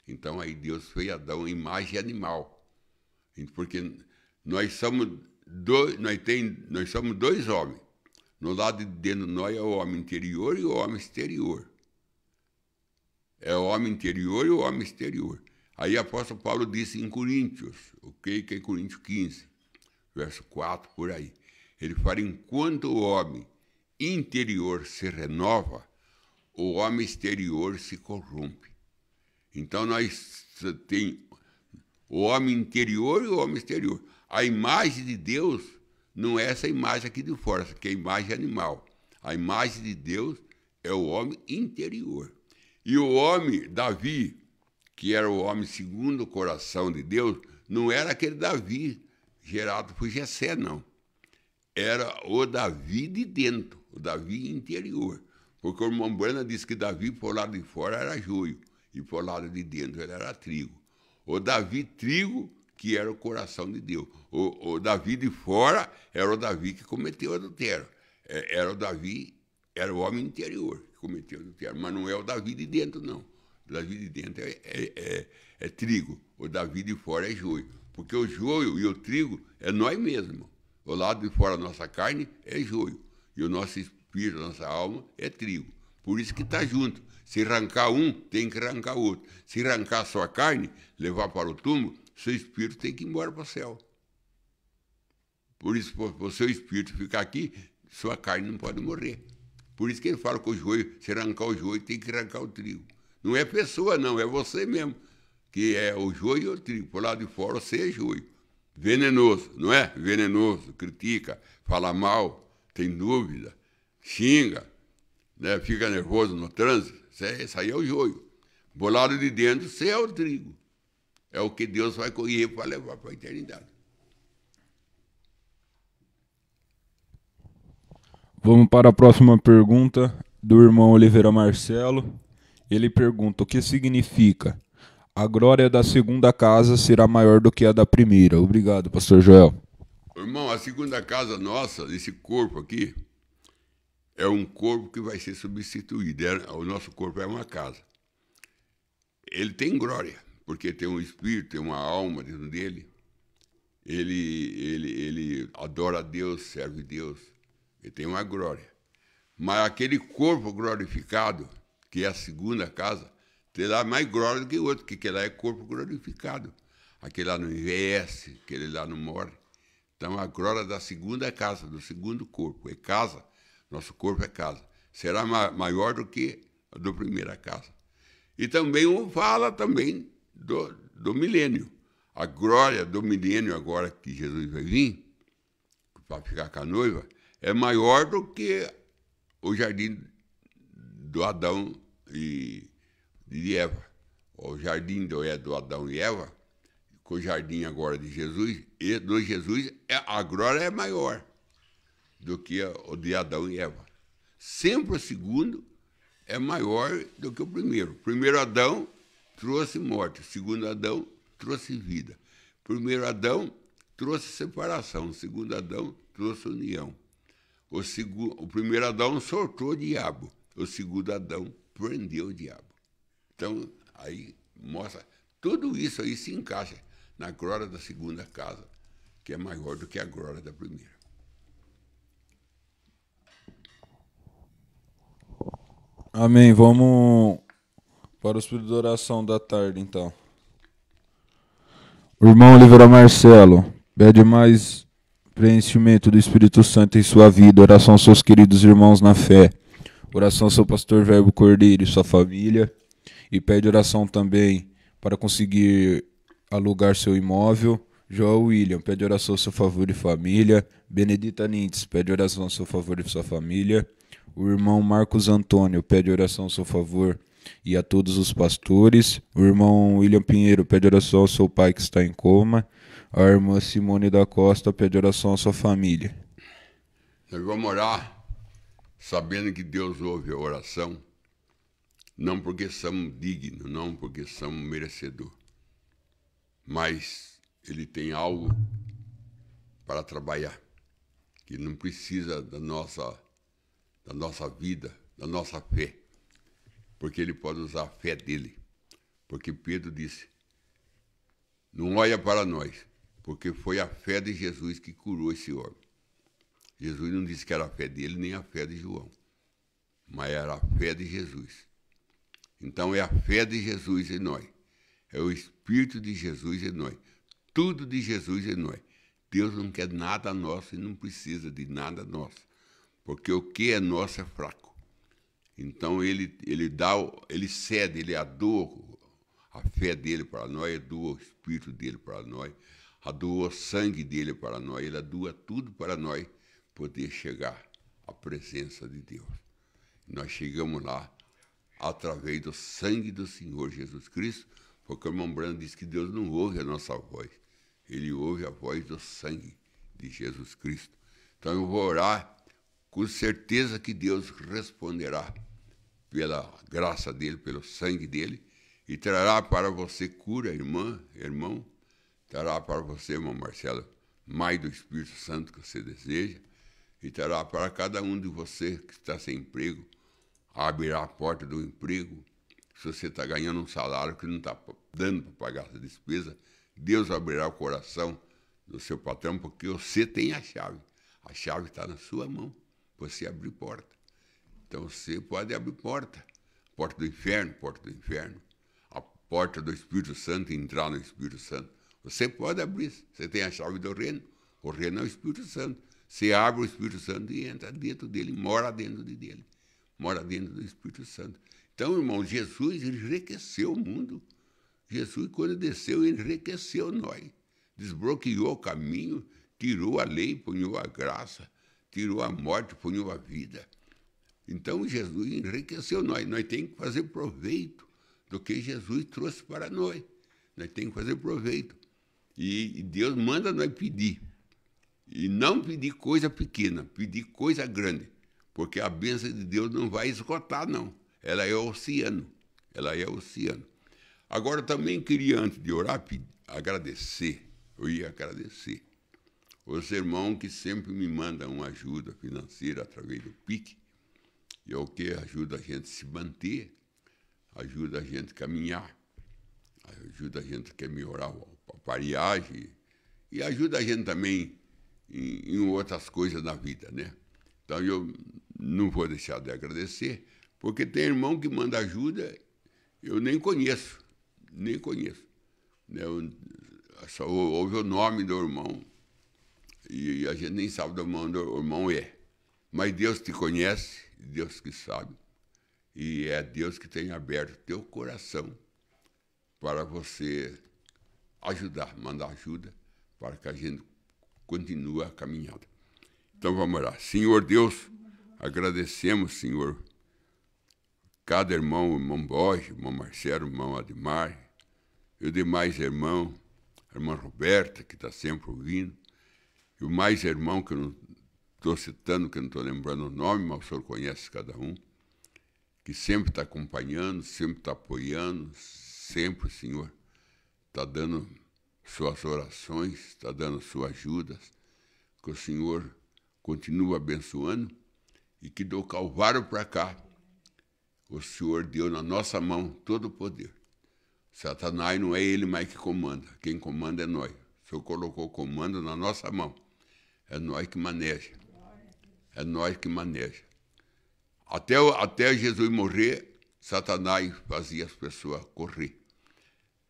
Então aí Deus fez Adão em imagem animal. Porque nós somos dois homens. No lado de dentro de nós é o homem interior e o homem exterior. É o homem interior e o homem exterior. Aí o apóstolo Paulo disse em Coríntios, que é Coríntios 15, verso 4, por aí. Ele fala, enquanto o homem interior se renova, o homem exterior se corrompe. Então nós temos o homem interior e o homem exterior. A imagem de Deus não é essa imagem aqui de fora, que é a imagem animal. A imagem de Deus é o homem interior. E o homem, Davi, que era o homem segundo o coração de Deus, não era aquele Davi gerado por Jessé, não. Era o Davi de dentro, o Davi interior. Porque o irmão Branham disse que Davi, por lado de fora, era joio, e por lado de dentro ele era trigo. O Davi trigo, que era o coração de Deus. O Davi de fora era o Davi que cometeu adultério. Era o Davi, era o homem interior que cometeu adultério, mas não é o Davi de dentro, não. O Davi de dentro é trigo, o Davi de fora é joio. Porque o joio e o trigo é nós mesmos. O lado de fora da nossa carne é joio, e o nosso espírito, a nossa alma é trigo. Por isso que está junto. Se arrancar um, tem que arrancar o outro. Se arrancar só a carne, levar para o túmulo, seu espírito tem que ir embora para o céu. Por isso, para o seu espírito ficar aqui, sua carne não pode morrer. Por isso que ele fala que o joio, se arrancar o joio, tem que arrancar o trigo. Não é pessoa, não, é você mesmo, que é o joio e o trigo. Por lado de fora, você é joio. Venenoso, não é? Venenoso, critica, fala mal, tem dúvida, xinga, né? Fica nervoso no trânsito. Isso aí é o joio. Do lado de dentro, você é o trigo. É o que Deus vai colher para levar para a eternidade. Vamos para a próxima pergunta do irmão Oliveira Marcelo. Ele pergunta: o que significa a glória da segunda casa será maior do que a da primeira? Obrigado, pastor Joel. Irmão, a segunda casa nossa, esse corpo aqui, é um corpo que vai ser substituído. O nosso corpo é uma casa. Ele tem glória, porque tem um espírito, tem uma alma dentro dele. Ele adora a Deus, serve a Deus. Ele tem uma glória. Mas aquele corpo glorificado, que é a segunda casa, terá mais glória do que o outro, porque aquele lá é corpo glorificado. Aquele lá não envelhece, aquele lá não morre. Então a glória da segunda casa, do segundo corpo, é casa, nosso corpo é casa, será maior do que a da primeira casa. E também fala também do milênio. A glória do milênio, agora que Jesus vai vir, para ficar com a noiva, é maior do que o jardim do Adão e de Eva. O jardim do Adão e Eva, com o jardim agora de Jesus, e do Jesus, a glória é maior do que o de Adão e Eva. Sempre o segundo é maior do que o primeiro. O primeiro Adão trouxe morte, o segundo Adão trouxe vida. O primeiro Adão trouxe separação, o segundo Adão trouxe união. O primeiro Adão soltou o diabo, o segundo Adão prendeu o diabo. Então, aí mostra, tudo isso aí se encaixa na glória da segunda casa, que é maior do que a glória da primeira. Amém. Vamos para o espírito de oração da tarde, então. O irmão Oliveira Marcelo pede mais preenchimento do Espírito Santo em sua vida. Oração aos seus queridos irmãos na fé. Oração ao seu pastor Verbo Cordeiro e sua família. E pede oração também para conseguir alugar seu imóvel. João William pede oração ao seu favor e família. Benedita Nintz pede oração ao seu favor e sua família. O irmão Marcos Antônio pede oração ao seu favor e a todos os pastores. O irmão William Pinheiro pede oração ao seu pai que está em coma. A irmã Simone da Costa pede oração à sua família. Nós vamos orar sabendo que Deus ouve a oração, não porque somos dignos, não porque somos merecedores, mas Ele tem algo para trabalhar, que não precisa da nossa vida, da nossa fé, porque Ele pode usar a fé dEle. Porque Pedro disse, não olha para nós, porque foi a fé de Jesus que curou esse homem. Jesus não disse que era a fé dele, nem a fé de João, mas era a fé de Jesus. Então é a fé de Jesus em nós, é o Espírito de Jesus em nós, tudo de Jesus em nós. Deus não quer nada nosso e não precisa de nada nosso, porque o que é nosso é fraco. Então ele cede, ele doa a fé dele para nós, ele doa o Espírito dele para nós, doa o sangue dele para nós, ele doa tudo para nós poder chegar à presença de Deus. Nós chegamos lá através do sangue do Senhor Jesus Cristo, porque o irmão Brando disse que Deus não ouve a nossa voz, Ele ouve a voz do sangue de Jesus Cristo. Então eu vou orar com certeza que Deus responderá pela graça dEle, pelo sangue dEle, e trará para você cura, irmão, trará para você, irmão Marcelo, mais do Espírito Santo que você deseja, e trará para cada um de você que está sem emprego, abrirá a porta do emprego. Se você está ganhando um salário que não está dando para pagar essa despesa, Deus abrirá o coração do seu patrão, porque você tem a chave está na sua mão, você abrir porta. Então você pode abrir porta do inferno, a porta do Espírito Santo, entrar no Espírito Santo. Você pode abrir, você tem a chave do reino, O reino é o Espírito Santo. Você abre o Espírito Santo e entra dentro dele, mora dentro dele. Mora dentro do Espírito Santo. Então, irmão, Jesus enriqueceu o mundo. Jesus, quando desceu, enriqueceu nós. Desbloqueou o caminho, tirou a lei, punhou a graça, tirou a morte, punhou a vida. Então, Jesus enriqueceu nós. Nós temos que fazer proveito do que Jesus trouxe para nós. Nós temos que fazer proveito. E Deus manda nós pedir. E não pedir coisa pequena, pedir coisa grande. Porque a bênção de Deus não vai esgotar, não. Ela é oceano. Ela é oceano. Agora, também queria, antes de orar, agradecer. Eu ia agradecer os irmãos que sempre me mandam uma ajuda financeira através do PIC. E é o que ajuda a gente a se manter, ajuda a gente a caminhar, ajuda a gente a melhorar a aparelhagem e ajuda a gente também em outras coisas na vida, né? Então, eu não vou deixar de agradecer, porque tem irmão que manda ajuda, eu nem conheço. Só ouve o nome do irmão e a gente nem sabe do nome do irmão é. Mas Deus te conhece, Deus que sabe, e é Deus que tem aberto teu coração para você ajudar, mandar ajuda para que a gente continue a caminhada. Então vamos orar. Senhor Deus, agradecemos, Senhor, cada irmão, irmão Borges, irmão Marcelo, irmão Ademar, e os demais irmãos, a irmã Roberta, que está sempre ouvindo, e o mais irmão que eu não estou citando, que eu não estou lembrando o nome, mas o senhor conhece cada um, que sempre está acompanhando, sempre está apoiando, sempre, Senhor, está dando suas orações, está dando suas ajudas, que o Senhor continua abençoando e que do Calvário para cá, o Senhor deu na nossa mão todo o poder. Satanás não é ele mais que comanda, quem comanda é nós. O Senhor colocou o comando na nossa mão, é nós que maneja, é nós que maneja. Até Jesus morrer, Satanás fazia as pessoas correr.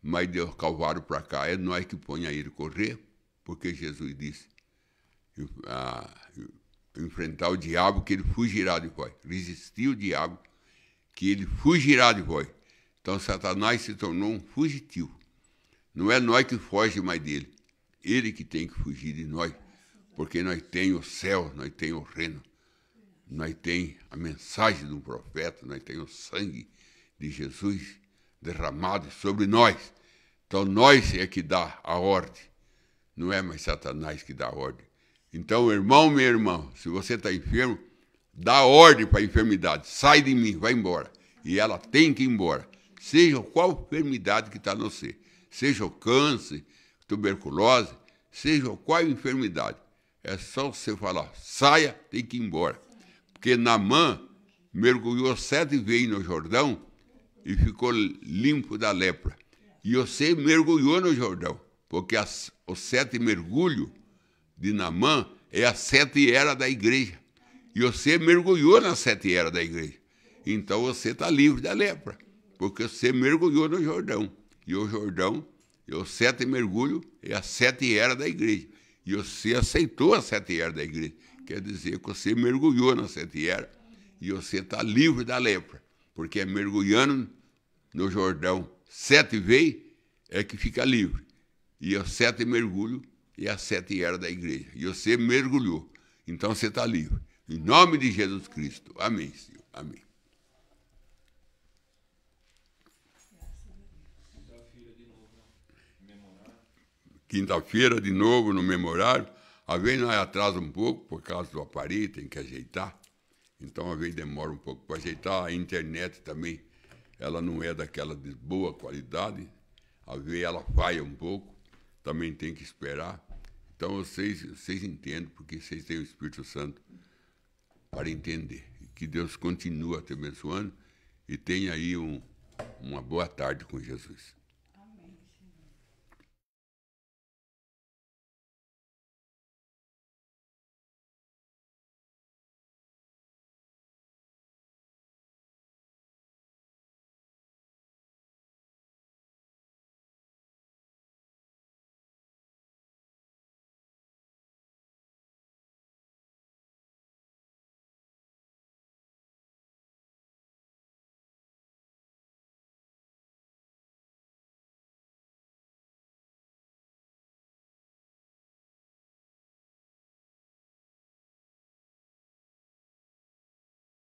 Mas do Calvário para cá, é nós que põe a ele correr, porque Jesus disse, enfrentar o diabo, que ele fugirá de vós. Resistir o diabo, que ele fugirá de vós. Então, Satanás se tornou um fugitivo. Não é nós que foge mais dele. Ele que tem que fugir de nós, porque nós temos o céu, nós temos o reino. Nós temos a mensagem do profeta, nós temos o sangue de Jesus derramado sobre nós. Então, nós é que dá a ordem. Não é mais Satanás que dá a ordem. Então, irmão, meu irmão, se você está enfermo, dá ordem para a enfermidade. Sai de mim, vai embora. E ela tem que ir embora. Seja qual enfermidade que está no você. Seja o câncer, tuberculose, seja qual enfermidade. É só você falar, saia, tem que ir embora. Porque Naamã mergulhou 7 vezes no Jordão e ficou limpo da lepra. E você mergulhou no Jordão, porque os 7 mergulhos de Naamã é as 7 eras da igreja. E você mergulhou nas 7 eras da igreja. Então você está livre da lepra, porque você mergulhou no Jordão. E o Jordão, e os 7 mergulhos, é as 7 eras da igreja. E você aceitou as 7 eras da igreja. Quer dizer que você mergulhou nas 7 eras e você está livre da lepra, porque é mergulhando no Jordão 7 vezes é que fica livre. E os 7 mergulhos é as 7 eras da igreja. E você mergulhou, então você está livre. Em nome de Jesus Cristo. Amém, Senhor. Amém. Quinta-feira, de novo, no memorário. Às vezes nós atrasa um pouco por causa do aparelho, tem que ajeitar. Então, às vezes demora um pouco para ajeitar. A internet também, ela não é daquela de boa qualidade. Às vezes ela falha um pouco, também tem que esperar. Então, vocês entendem, porque vocês têm o Espírito Santo para entender. Que Deus continua te abençoando e tenha aí uma boa tarde com Jesus.